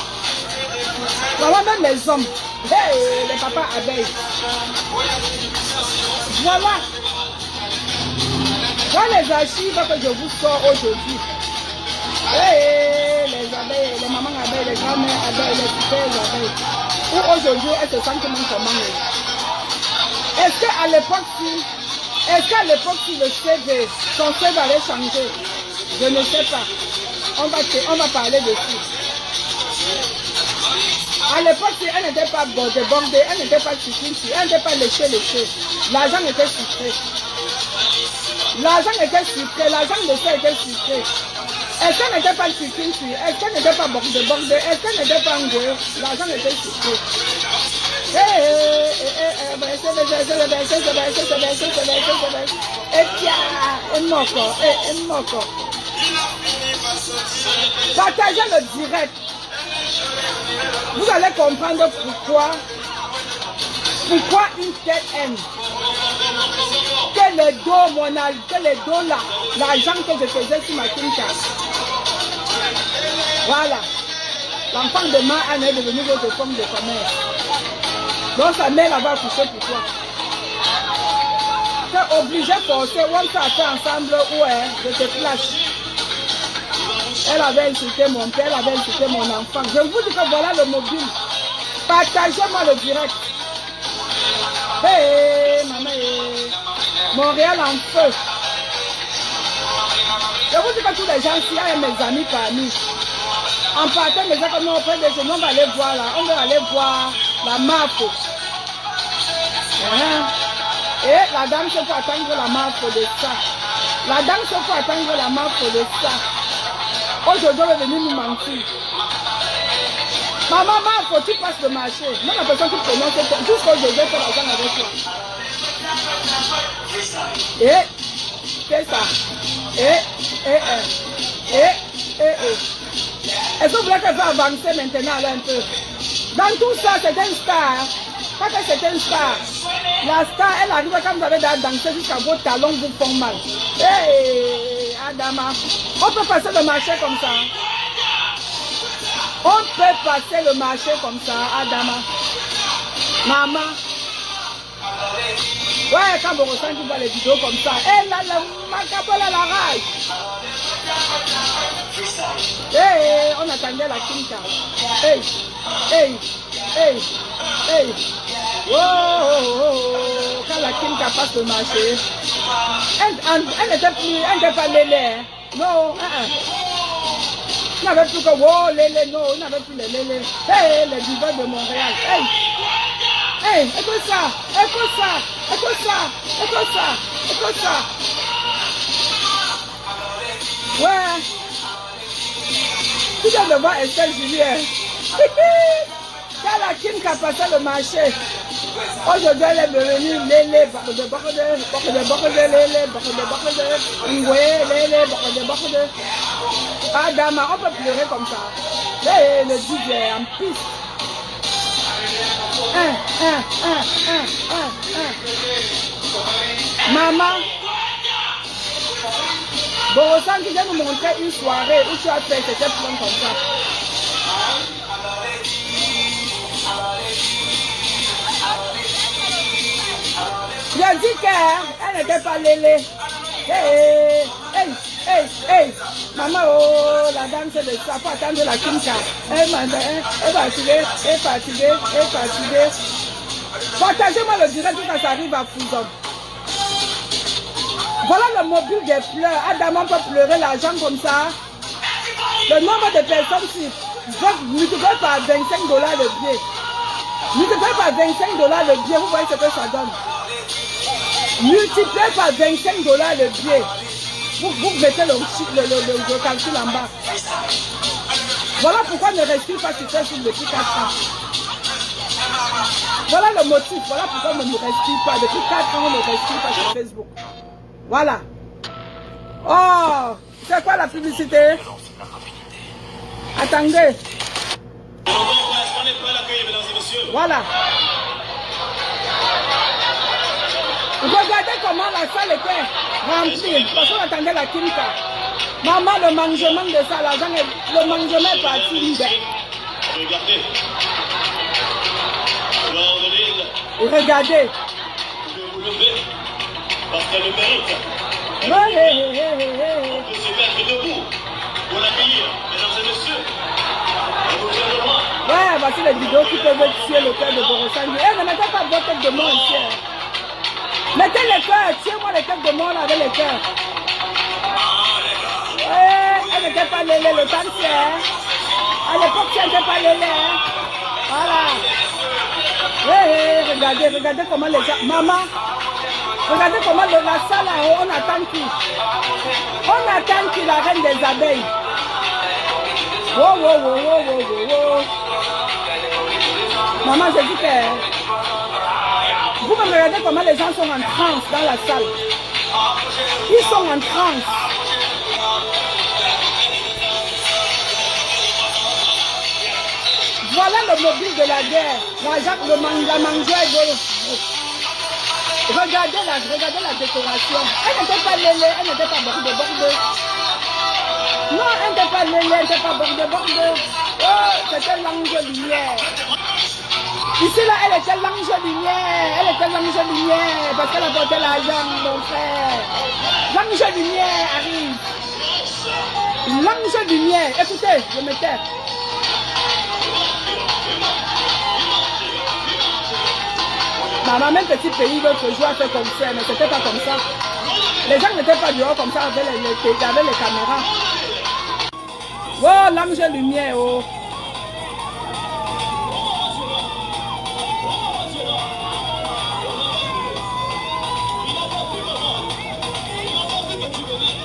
Voilà même les hommes, les papas abeilles. Voilà. Voilà les archives que je vous sors aujourd'hui. Les abeilles, les mamans abeilles, les grands-mères abeilles, les super abeilles. Où aujourd'hui elles se sentent comment. Est-ce qu'à l'époque si le CV, son CV allait changer? Je ne sais pas. On va parler dessus. À l'époque, si elle n'était pas bordée, elle n'était pas sucrée, elle n'était pas léchée. L'argent était sucré. L'argent était sucré, l'argent de ça était sucré. Est-ce qu'elle n'était pas sucrée, est-ce qu'elle n'était pas bordée, est-ce qu'elle n'était pas engouée? L'argent était sucré. Et tiens, moko. Partagez le direct. Vous allez comprendre pourquoi une telle haine. Que les dos là, l'argent que je faisais sur ma quinta. Voilà. L'enfant de ma Anne est devenu votre femme de commerce. Donc sa mère va coucher pour toi. Tu es obligé de forcer, on t'a fait ensemble ou je te flash. Elle avait insulté mon père, elle avait insulté mon enfant. Je vous dis que voilà le mobile. Partagez-moi le direct. Maman, Montréal en feu. Je vous dis que tous les gens, s'il y a mes amis parmi, en partant, mes amis, on prend des gens, on va aller voir là, on va aller voir la Mafo. Et la dame se fait attendre la Mafo de ça. La dame se fait attendre la Mafo de ça. Aujourd'hui, elle est venue nous mentir. Maman, faut que tu passes le marché. Même la personne qui prononce, jusqu'aujourd'hui, elle fait l'argent avec toi. Et, fais ça. Et, Est-ce que vous voulez qu'elle va avancer maintenant là, un peu? Dans tout ça, c'est un star. Pas que c'est un star. La star, elle arrive quand vous avez dansé jusqu'à vos talons vous font mal. Adama, on peut passer le marché comme ça. On peut passer le marché comme ça, Adama. Maman. Ouais, quand vous ressentez, vous voyez les vidéos comme ça. Elle a la rage. On attendait la Kinka. Quand la Kinka passe le marché, elle n'était pas lélé. Non, on n'avait plus que lélé, non, on n'avait plus les lélé. Les vivants de Montréal. Écoute ça, écoute ça, écoute ça, écoute ça, écoute ça. Ouais. Tu viens de voir Estelle Julien. Quand la Kim qui a passé le marché, aujourd'hui elle est devenue lélé, Adama, on peut pleurer comme ça. Le DJ en piste. Maman, Borosan qui vient nous montrer une soirée où tu as fait cette plan comme ça. J'ai dit qu'elle n'était pas lélé. Maman, oh, la dame c'est de ça, faut attendre la Kinka. Elle est fatiguée, elle est fatiguée, elle est fatiguée. Partagez-moi le direct quand ça arrive à Fouzon. Voilà le mobile des pleurs. Adam peut pleurer l'argent comme ça. Le nombre de personnes, si je multiplie par 25 $ le billet. Multiplié par 25 $ le billet, vous voyez ce que ça donne. Multiplié par 25 $ le billet. Vous mettez le calcul en bas. Voilà pourquoi on ne respire pas sur Facebook depuis 4 ans. Voilà le motif, voilà pourquoi on ne respire pas. Depuis 4 ans, on ne respire pas sur Facebook. Voilà. Oh, c'est quoi la publicité? Attendez. Voilà. Regardez comment la salle était remplie. Parce qu'on attendait la Kinka. Maman, le mangement de ça, l'argent, le mangement est parti. Regardez. Regardez. Je vais vous lever parce qu'elle le mérite. On peut se mettre debout pour l'accueillir, mesdames et messieurs. Ouais, voici les vidéos qui peuvent tuer le cœur de Borosan. Ne mettez pas votre tête de mort ici. Mettez les cœurs, tuez-moi les têtes de mort avec les cœurs. Elle n'était pas lélé, le temps c'est. À l'époque, elle n'était pas lélé. Voilà. Regardez comment les gens. Maman, regardez comment la salle là, on attend qui? On attend qui, la reine des abeilles? Wow. Maman, je dis que vous me regardez comment les gens sont en transe dans la salle. Ils sont en transe. Voilà le mobile de la guerre. La mangeoire de... Regardez la décoration. Elle n'était pas lélée, elle n'était pas bordée. Non, elle n'était pas lélée, elle n'était pas bordée. Oh, c'était l'ange lumière. Ici là, elle était l'ange lumière, parce qu'elle apportait l'argent, mon frère. L'ange lumière arrive. L'ange lumière, écoutez, je me tais. Maman, même petit pays, l'autre jour, a fait concert, mais c'était pas comme ça. Les gens n'étaient pas dehors comme ça avec les caméras. Oh, l'ange lumière, oh.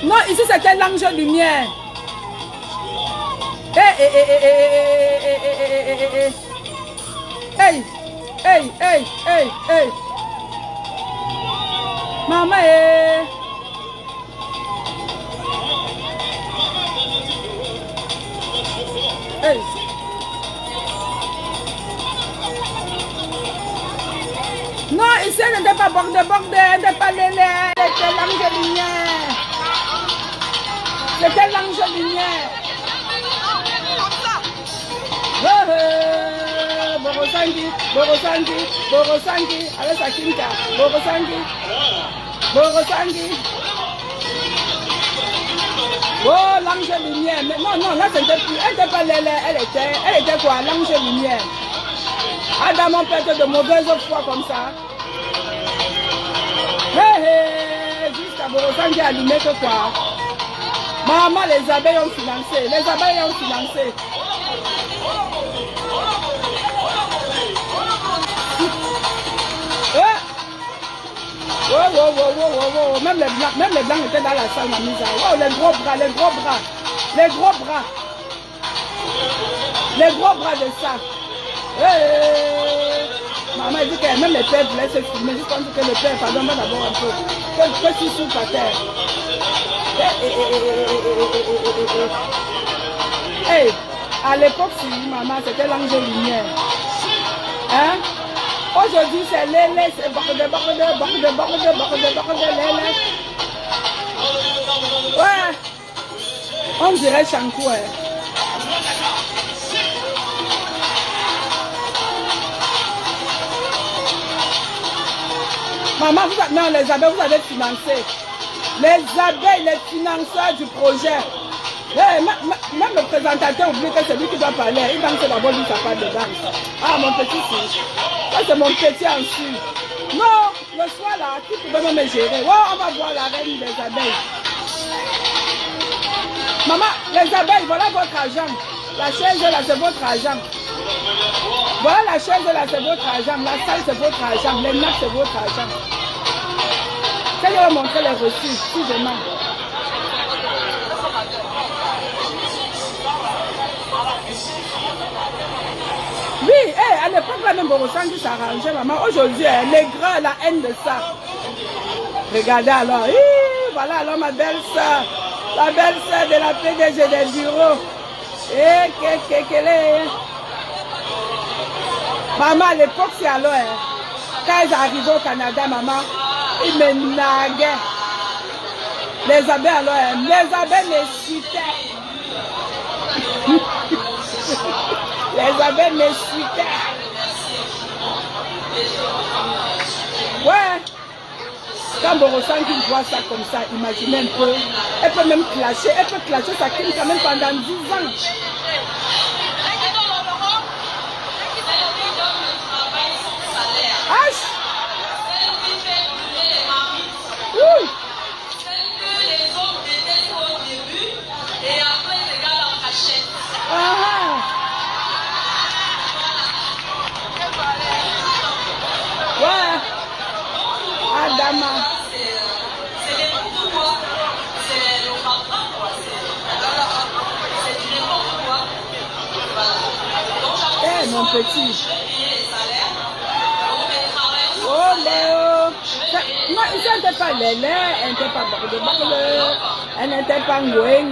Non, ici c'était l'ange lumière. Hey. Maman, Hey. Non, ici, elle n'était pas bordée, elle n'était pas lélé, elle était l'angélinière. C'était l'angélinière. Borosangi, Borosangi, Borosangi, avec sa kinka, Borosangi, Borosangi. Oh, l'ange lumière. Mais non, non, là, c'était plus. Elle n'était pas lélé, elle était quoi? L'ange lumière. Adam, on peut être de mauvaise foi comme ça. Hé, hé, jusqu'à Borosangi allumé que quoi? Maman, les abeilles ont financé. Les abeilles ont financé. Oh. Même les blancs étaient dans la salle, ma mise. Oh, les gros bras, les gros bras. Les gros bras. Les gros bras de ça. Hey. Maman dit que même les pères voulaient se filmer. Je pense que le père, pardon, va d'abord un peu. Que tu souffles par terre. Hey, à l'époque, si maman, c'était l'ange lumière. Hein? Aujourd'hui, c'est lélé, c'est bordé, lélé. Ouais. On dirait Chankou, hein. Maman, non, les abeilles, vous avez financé. Les abeilles, les financeurs du projet. Hey, même le présentateur oublie que c'est lui qui doit parler. Il danse d'abord, lui, ça parle de danse. Ah, mon petit fils. Ça, c'est mon petit en dessus. Non, le soir là, qui pouvait même me gérer? Oh, on va voir la reine des abeilles. Maman, les abeilles, voilà votre argent. La chaise là, c'est votre argent. Voilà la chaise là, c'est votre argent. La salle, c'est votre argent. Les nappes, c'est votre argent. Qu'elle va montrer les reçus, si je mens. Oui, hey, à l'époque, là, même Borosangi s'arrangeait, maman. Aujourd'hui, les grands, la haine de ça. Regardez alors. Voilà alors ma belle-sœur. La belle-sœur de la PDG des bureaux. Quelle est. Maman, à l'époque, c'est alors, quand ils arrivaient au Canada, maman, ils me naguaient. Les abeilles, alors, les abeilles me suitaient. Les abeilles me suitaient. Ouais. Quand Borosangi voit ça comme ça, imaginez un peu. Elle peut même clasher. Elle peut clasher sa crème quand même pendant 10 ans. H. Oui. Ouais. Adama. C'est les n'importe quoi. C'est le parfum, quoi. C'est du n'importe quoi. Eh, mon petit. Oh, non, elle n'était pas lélé, elle n'était pas bordée, elle n'était pas ngouing.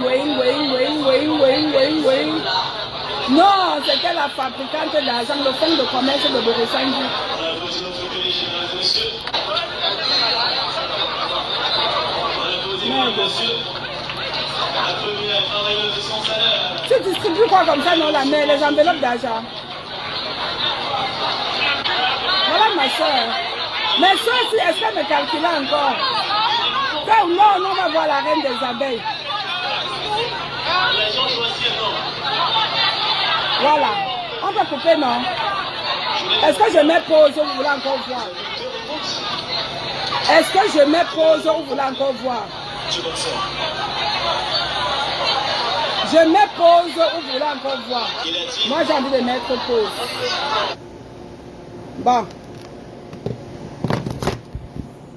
Non, c'était la fabricante d'argent, le fonds de commerce de Borosangi. Tu distribues quoi comme ça, non, la mère, les enveloppes d'argent? Voilà ma soeur. Mais soeur, si, est-ce qu'elle me calcule encore? Non, on va voir la reine des abeilles. Voilà. On va couper, non? Est-ce que je mets pause ou vous voulez encore voir? Est-ce que je mets pause ou vous voulez encore voir? Je mets pause ou vous voulez encore voir? Moi, j'ai envie de mettre pause. Bon.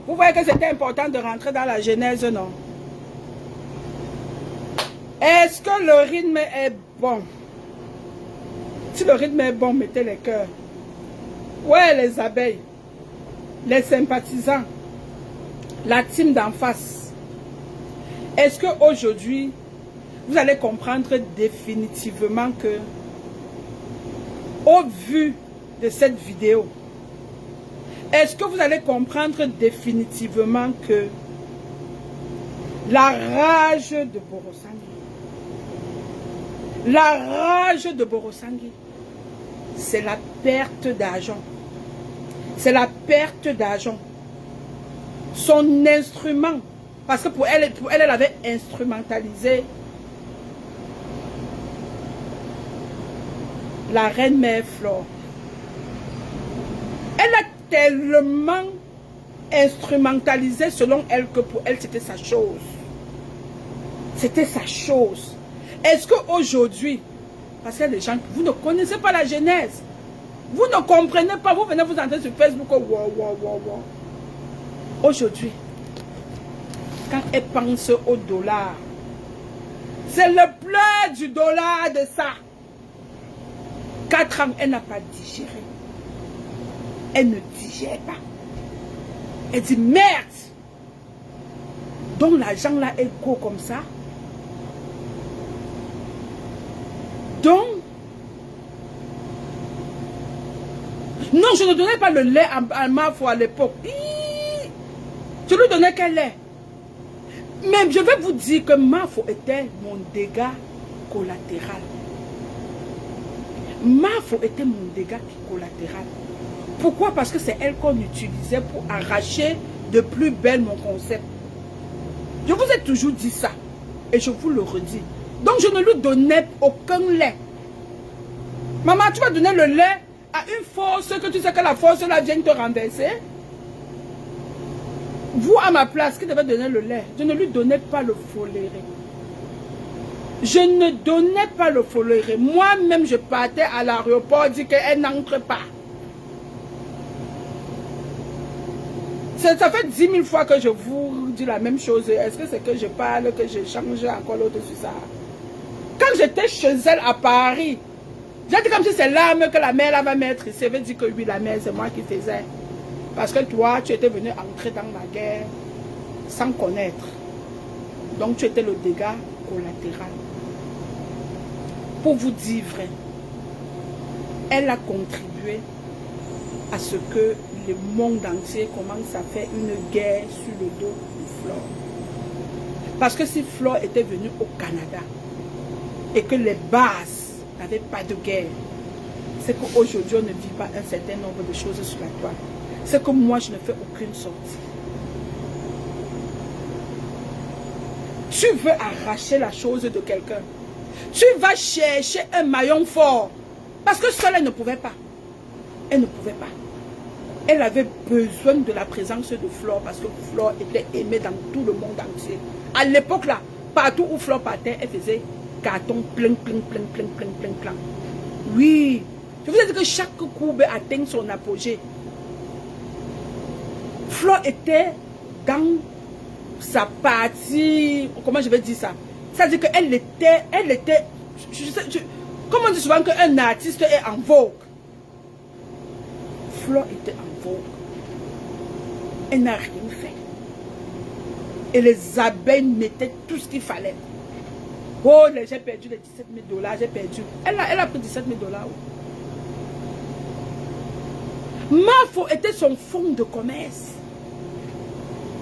Vous voyez que c'était important de rentrer dans la genèse, non? Est-ce que le rythme est bon? Si le rythme est bon, mettez les cœurs. Ouais, les abeilles, les sympathisants, la team d'en face. Est-ce qu'aujourd'hui, vous allez comprendre définitivement que au vu de cette vidéo, est-ce que vous allez comprendre définitivement que la rage de Borosangui, c'est la perte d'argent. C'est la perte d'argent. Son instrument, parce que pour elle, elle avait instrumentalisé la reine mère Flore. Elle a tellement instrumentalisé selon elle que pour elle c'était sa chose. C'était sa chose. Est-ce qu'aujourd'hui, parce qu'il y a des gens que vous ne connaissez pas la genèse, vous ne comprenez pas, vous venez vous entrer sur Facebook, Aujourd'hui, quand elle pense au dollar, c'est le pleur du dollar de ça. 4 ans, elle n'a pas digéré. Elle ne digère pas. Elle dit merde. Donc l'argent là est gros comme ça. Donc, non, je ne donnais pas le lait à Mafo à l'époque. Je lui donnais quel lait. Mais je vais vous dire que Mafo était mon dégât collatéral. Mafo était mon dégât collatéral. Pourquoi? Parce que c'est elle qu'on utilisait pour arracher de plus belle mon concept. Je vous ai toujours dit ça. Et je vous le redis. Donc je ne lui donnais aucun lait. Maman, tu vas donner le lait à une force que tu sais que la force là vient te renverser. Vous, à ma place, qui devait donner le lait, je ne lui donnais pas le foléré. Je ne donnais pas le foléré. Moi-même, je partais à l'aéroport, dire qu'elle n'entre pas. Ça fait 10 000 fois que je vous dis la même chose. Est-ce que c'est que je parle, que je change encore l'autre sur ça? Quand j'étais chez elle à Paris, j'ai dit comme si c'est l'arme que la mère là va mettre ici. Elle veut dire que oui, la mère, c'est moi qui faisais. Parce que toi, tu étais venu entrer dans la guerre sans connaître. Donc, tu étais le dégât collatéral. Pour vous dire vrai, elle a contribué à ce que le monde entier commence à faire une guerre sur le dos de Flore. Parce que si Flore était venue au Canada et que les bases n'avaient pas de guerre, c'est qu'aujourd'hui on ne vit pas un certain nombre de choses sur la toile. C'est que moi je ne fais aucune sortie. Tu veux arracher la chose de quelqu'un. Tu vas chercher un maillon fort. Parce que seule elle ne pouvait pas. Elle ne pouvait pas. Elle avait besoin de la présence de Flore parce que Flore était aimée dans tout le monde entier. À l'époque là, partout où Flore partait, elle faisait carton plein. Oui, je vous ai dit que chaque courbe atteint son apogée. Flore était dans sa partie, comment je vais dire ça? C'est-à-dire qu'elle était, comme on dit souvent qu'un artiste est en vogue. Flore était en vogue. Elle n'a rien fait. Et les abeilles mettaient tout ce qu'il fallait. Oh, j'ai perdu les 17 000 $, j'ai perdu. Elle a pris 17 000 $. Mafo était son fonds de commerce.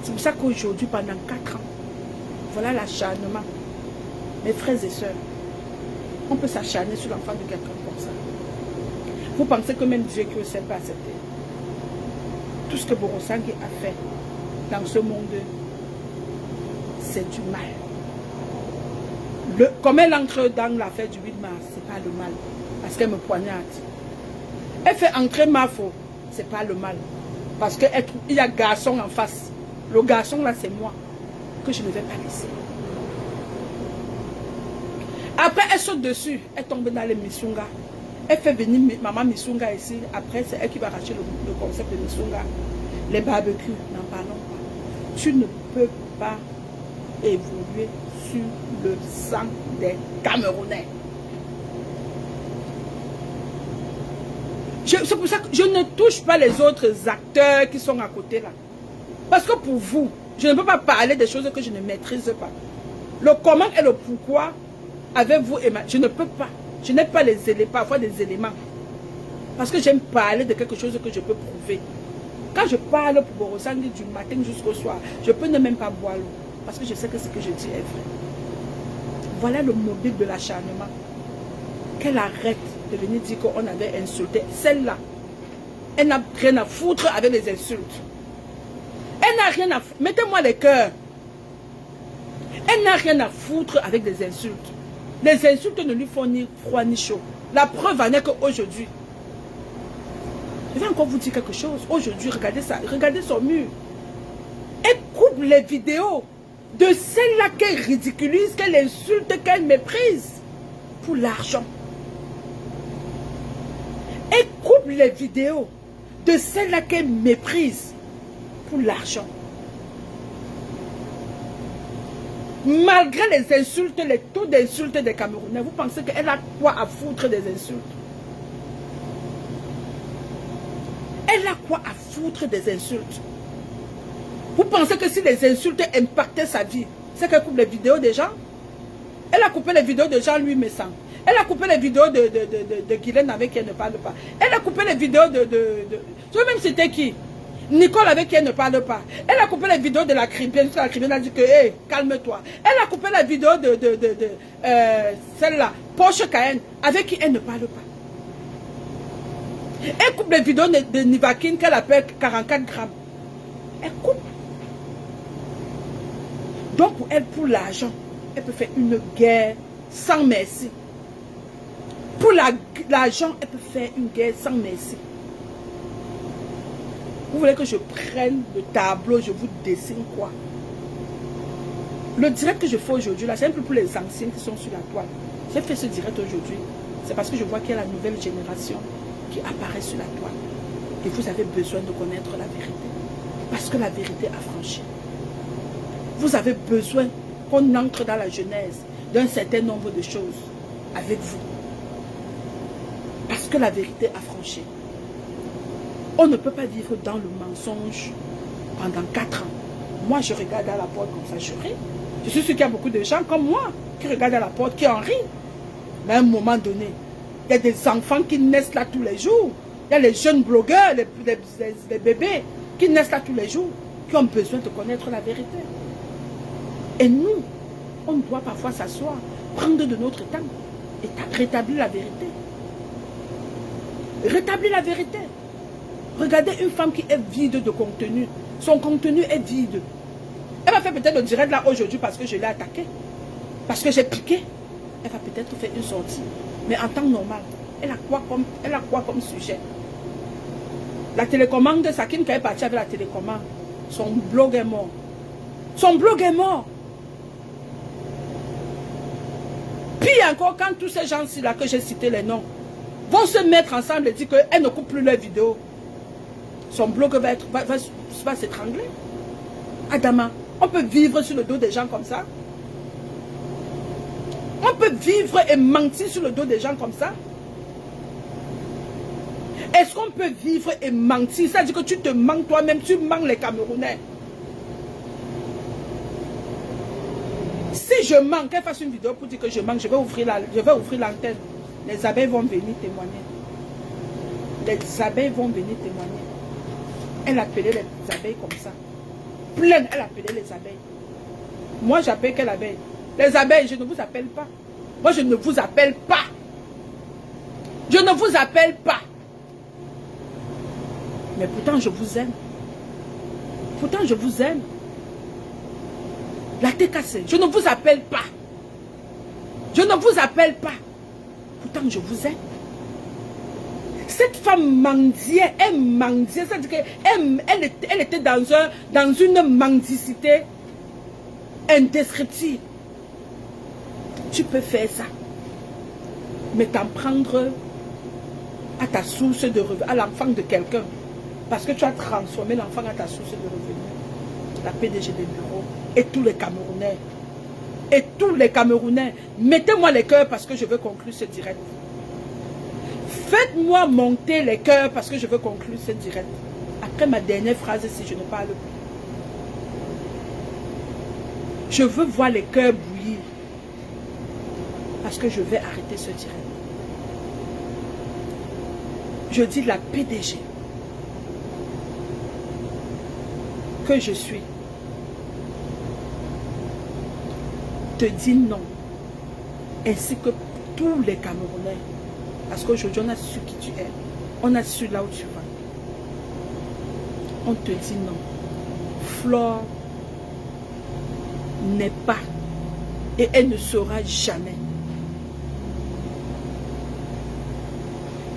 C'est pour ça qu'aujourd'hui, pendant 4 ans, voilà l'acharnement. Mes frères et sœurs, on peut s'acharner sur l'enfant de quelqu'un comme ça. Vous pensez que même Dieu qui ne sait pas accepter tout ce que Borosangui a fait dans ce monde, c'est du mal. Comme elle entre dans l'affaire du 8 mars, c'est pas le mal. Parce qu'elle me poignarde. Elle fait entrer Mafo, c'est pas le mal. Parce qu'il y a un garçon en face. Le garçon là, c'est moi. Que je ne vais pas laisser. Après, elle saute dessus. Elle tombe dans les Missunga. Elle fait venir maman Missunga ici. Après, c'est elle qui va racheter le concept de Missunga. Les barbecues, n'en parlons pas. Tu ne peux pas évoluer sur le sang des Camerounais. C'est pour ça que je ne touche pas les autres acteurs qui sont à côté là. Parce que pour vous, je ne peux pas parler des choses que je ne maîtrise pas. Le comment et le pourquoi avec vous et moi, je ne peux pas. Je n'ai pas les éléments, parfois des éléments. Parce que j'aime parler de quelque chose que je peux prouver. Quand je parle pour Borosandi du matin jusqu'au soir, je peux ne même pas boire l'eau. Parce que je sais que ce que je dis est vrai. Voilà le mobile de l'acharnement. Qu'elle arrête de venir dire qu'on avait insulté. Celle-là, elle n'a rien à foutre avec les insultes. Elle n'a rien à foutre. Mettez-moi les cœurs. Elle n'a rien à foutre avec les insultes. Les insultes ne lui font ni froid ni chaud. La preuve en est qu'aujourd'hui, je vais encore vous dire quelque chose. Aujourd'hui, regardez ça, regardez son mur. Elle coupe les vidéos de celle-là qu'elle ridiculise, qu'elle insulte, qu'elle méprise pour l'argent. Elle coupe les vidéos de celle-là qu'elle méprise pour l'argent. Malgré les insultes, les taux d'insultes des Camerounais, vous pensez qu'elle a quoi à foutre des insultes? Elle a quoi à foutre des insultes? Vous pensez que si les insultes impactaient sa vie, c'est qu'elle coupe les vidéos des gens? Elle a coupé les vidéos de Jean-Louis Messan. Elle a coupé les vidéos de Guylaine avec qui elle ne parle pas. Elle a coupé les vidéos je veux même citer qui? Nicole avec qui elle ne parle pas. Elle a coupé les vidéos de la Cribienne. La Cribienne a dit que, hé, calme-toi. Elle a coupé la vidéo celle-là, Porsche Cayenne, avec qui elle ne parle pas. Elle coupe les vidéos de Nivakin qu'elle appelle 44 grammes. Elle coupe. Donc pour elle, pour l'argent, elle peut faire une guerre sans merci. Pour l'argent, elle peut faire une guerre sans merci. Vous voulez que je prenne le tableau, je vous dessine quoi? Le direct que je fais aujourd'hui, là, c'est un peu pour les anciens qui sont sur la toile. J'ai fait ce direct aujourd'hui. C'est parce que je vois qu'il y a la nouvelle génération qui apparaît sur la toile. Et vous avez besoin de connaître la vérité. Parce que la vérité a franchi. Vous avez besoin qu'on entre dans la genèse d'un certain nombre de choses avec vous. Parce que la vérité a franchi. On ne peut pas vivre dans le mensonge pendant 4 ans. Moi, je regarde à la porte comme ça, je ris. Je suis sûr qu'il y a beaucoup de gens comme moi qui regardent à la porte, qui en rient. Mais à un moment donné, il y a des enfants qui naissent là tous les jours. Il y a les jeunes blogueurs, les bébés qui naissent là tous les jours, qui ont besoin de connaître la vérité. Et nous, on doit parfois s'asseoir, prendre de notre temps et rétablir la vérité. Rétablir la vérité. Regardez une femme qui est vide de contenu. Son contenu est vide. Elle va faire peut-être le direct là aujourd'hui parce que je l'ai attaqué. Parce que j'ai piqué. Elle va peut-être faire une sortie. Mais en temps normal, elle a quoi comme sujet? La télécommande, Sakine qui est partie avec la télécommande, son blog est mort. Son blog est mort. Puis encore, quand tous ces gens-ci là que j'ai cité les noms, vont se mettre ensemble et dire qu'elle ne coupe plus leurs vidéos, son blog va s'étrangler. Adama, on peut vivre sur le dos des gens comme ça? On peut vivre et mentir sur le dos des gens comme ça? Est-ce qu'on peut vivre et mentir? Ça veut dire que tu te mens toi-même, tu mens les Camerounais. Si je mens, qu'elle fasse une vidéo pour dire que je mens, je vais ouvrir l'antenne. Les abeilles vont venir témoigner. Les abeilles vont venir témoigner. Elle appelait les abeilles comme ça. Pleine, elle appelait les abeilles. Moi, j'appelle quelle abeille? Les abeilles, je ne vous appelle pas. Moi, je ne vous appelle pas. Je ne vous appelle pas. Mais pourtant, je vous aime. Pourtant, je vous aime. La tête cassée, je ne vous appelle pas. Je ne vous appelle pas. Pourtant, je vous aime. Cette femme mendiait, elle mendiait, c'est-à-dire qu'elle était dans une mendicité indescriptible. Tu peux faire ça, mais t'en prendre à ta source de revenu, à l'enfant de quelqu'un, parce que tu as transformé l'enfant à ta source de revenu. La PDG des bureaux et tous les Camerounais. Et tous les Camerounais, mettez-moi les cœurs parce que je veux conclure ce direct. Faites-moi monter les cœurs parce que je veux conclure ce direct. Après ma dernière phrase, si je ne parle plus. Je veux voir les cœurs bouillir. Parce que je vais arrêter ce direct. Je dis la PDG que je suis te dit non, ainsi que tous les Camerounais, parce qu'aujourd'hui on a su qui tu es, on a su là où tu vas. On te dit non. Flore n'est pas et elle ne sera jamais.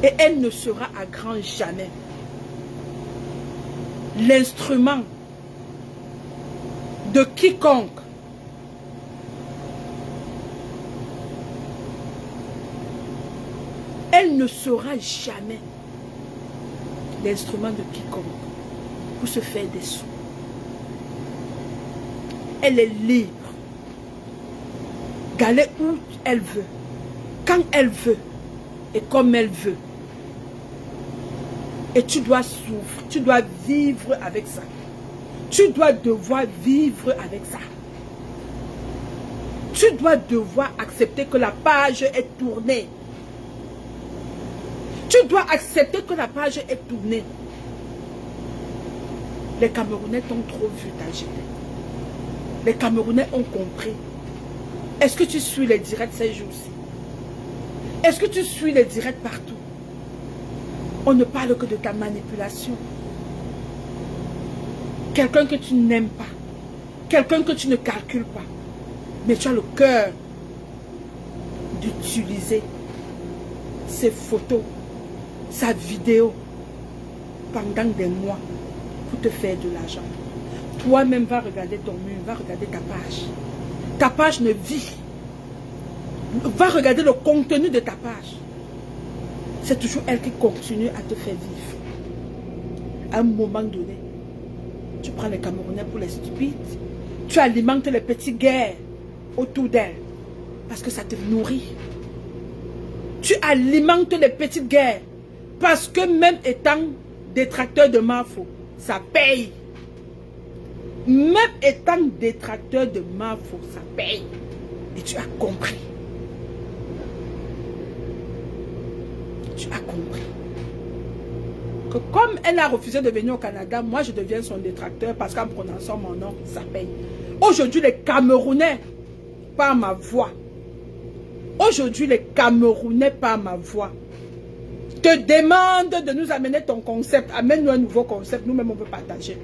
Et elle ne sera à grand jamais l'instrument de quiconque elle ne sera jamais l'instrument de quiconque pour se faire des sous. Elle est libre d'aller où elle veut, quand elle veut et comme elle veut. Et tu dois souffrir, tu dois vivre avec ça. Tu dois devoir vivre avec ça. Tu dois devoir accepter que la page est tournée. Tu dois accepter que la page est tournée. Les Camerounais t'ont trop vu t'agiter. Les Camerounais ont compris. Est-ce que tu suis les directs ces jours-ci? Est-ce que tu suis les directs partout? On ne parle que de ta manipulation. Quelqu'un que tu n'aimes pas. Quelqu'un que tu ne calcules pas. Mais tu as le cœur d'utiliser ses photos, sa vidéo pendant des mois pour te faire de l'argent. Toi-même va regarder ton mur, va regarder ta page. Ta page ne vit. Va regarder le contenu de ta page. C'est toujours elle qui continue à te faire vivre. À un moment donné, tu prends les Camerounais pour les stupides. Tu alimentes les petites guerres autour d'elle. Parce que ça te nourrit. Tu alimentes les petites guerres. Parce que même étant détracteur de Mafo, ça paye. Même étant détracteur de Mafo, ça paye. Et tu as compris. Tu as compris. Que comme elle a refusé de venir au Canada, moi je deviens son détracteur parce qu'en prononçant mon nom, ça paye. Aujourd'hui, les Camerounais, par ma voix, aujourd'hui, les Camerounais, par ma voix, te demandent de nous amener ton concept. Amène-nous un nouveau concept, nous-mêmes on peut partager.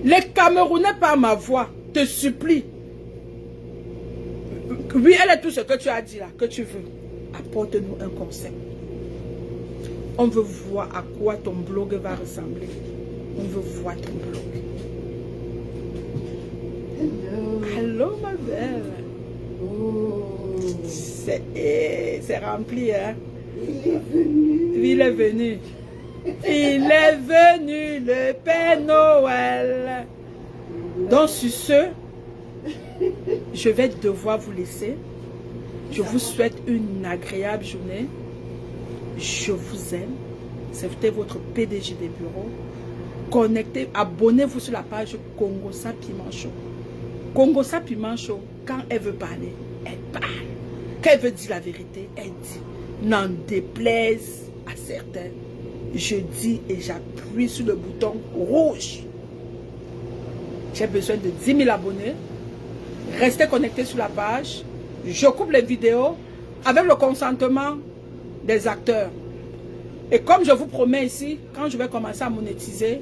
Les Camerounais, par ma voix, te supplient. Oui, elle est tout ce que tu as dit là, que tu veux. Apporte-nous un concept. On veut voir à quoi ton blog va ressembler. On veut voir ton blog. Hello. Hello, ma belle. Oh. C'est rempli, hein? Il est venu. Il est venu, le Père Noël. Donc, sur ce, je vais devoir vous laisser. Je vous souhaite une agréable journée. Je vous aime. C'était votre PDG des bureaux. Connectez, abonnez-vous sur la page Congosa Piment Show. Congosa Piment Show, quand elle veut parler, elle parle. Quand elle veut dire la vérité, elle dit. N'en déplaise à certains. Je dis et j'appuie sur le bouton rouge. J'ai besoin de 10 000 abonnés. Restez connectés sur la page. Je coupe les vidéos avec le consentement des acteurs. Et comme je vous promets ici, quand je vais commencer à monétiser,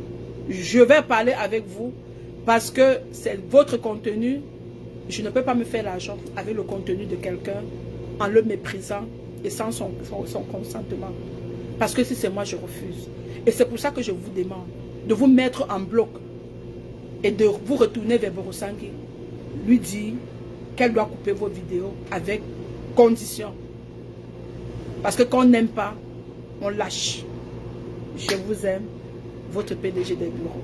je vais parler avec vous parce que c'est votre contenu. Je ne peux pas me faire l'argent avec le contenu de quelqu'un en le méprisant et sans son consentement. Parce que si c'est moi, je refuse. Et c'est pour ça que je vous demande de vous mettre en bloc et de vous retourner vers Borosangui. Lui dire qu'elle doit couper vos vidéos avec condition. Parce que quand on n'aime pas, on lâche. Je vous aime, votre PDG des bureaux.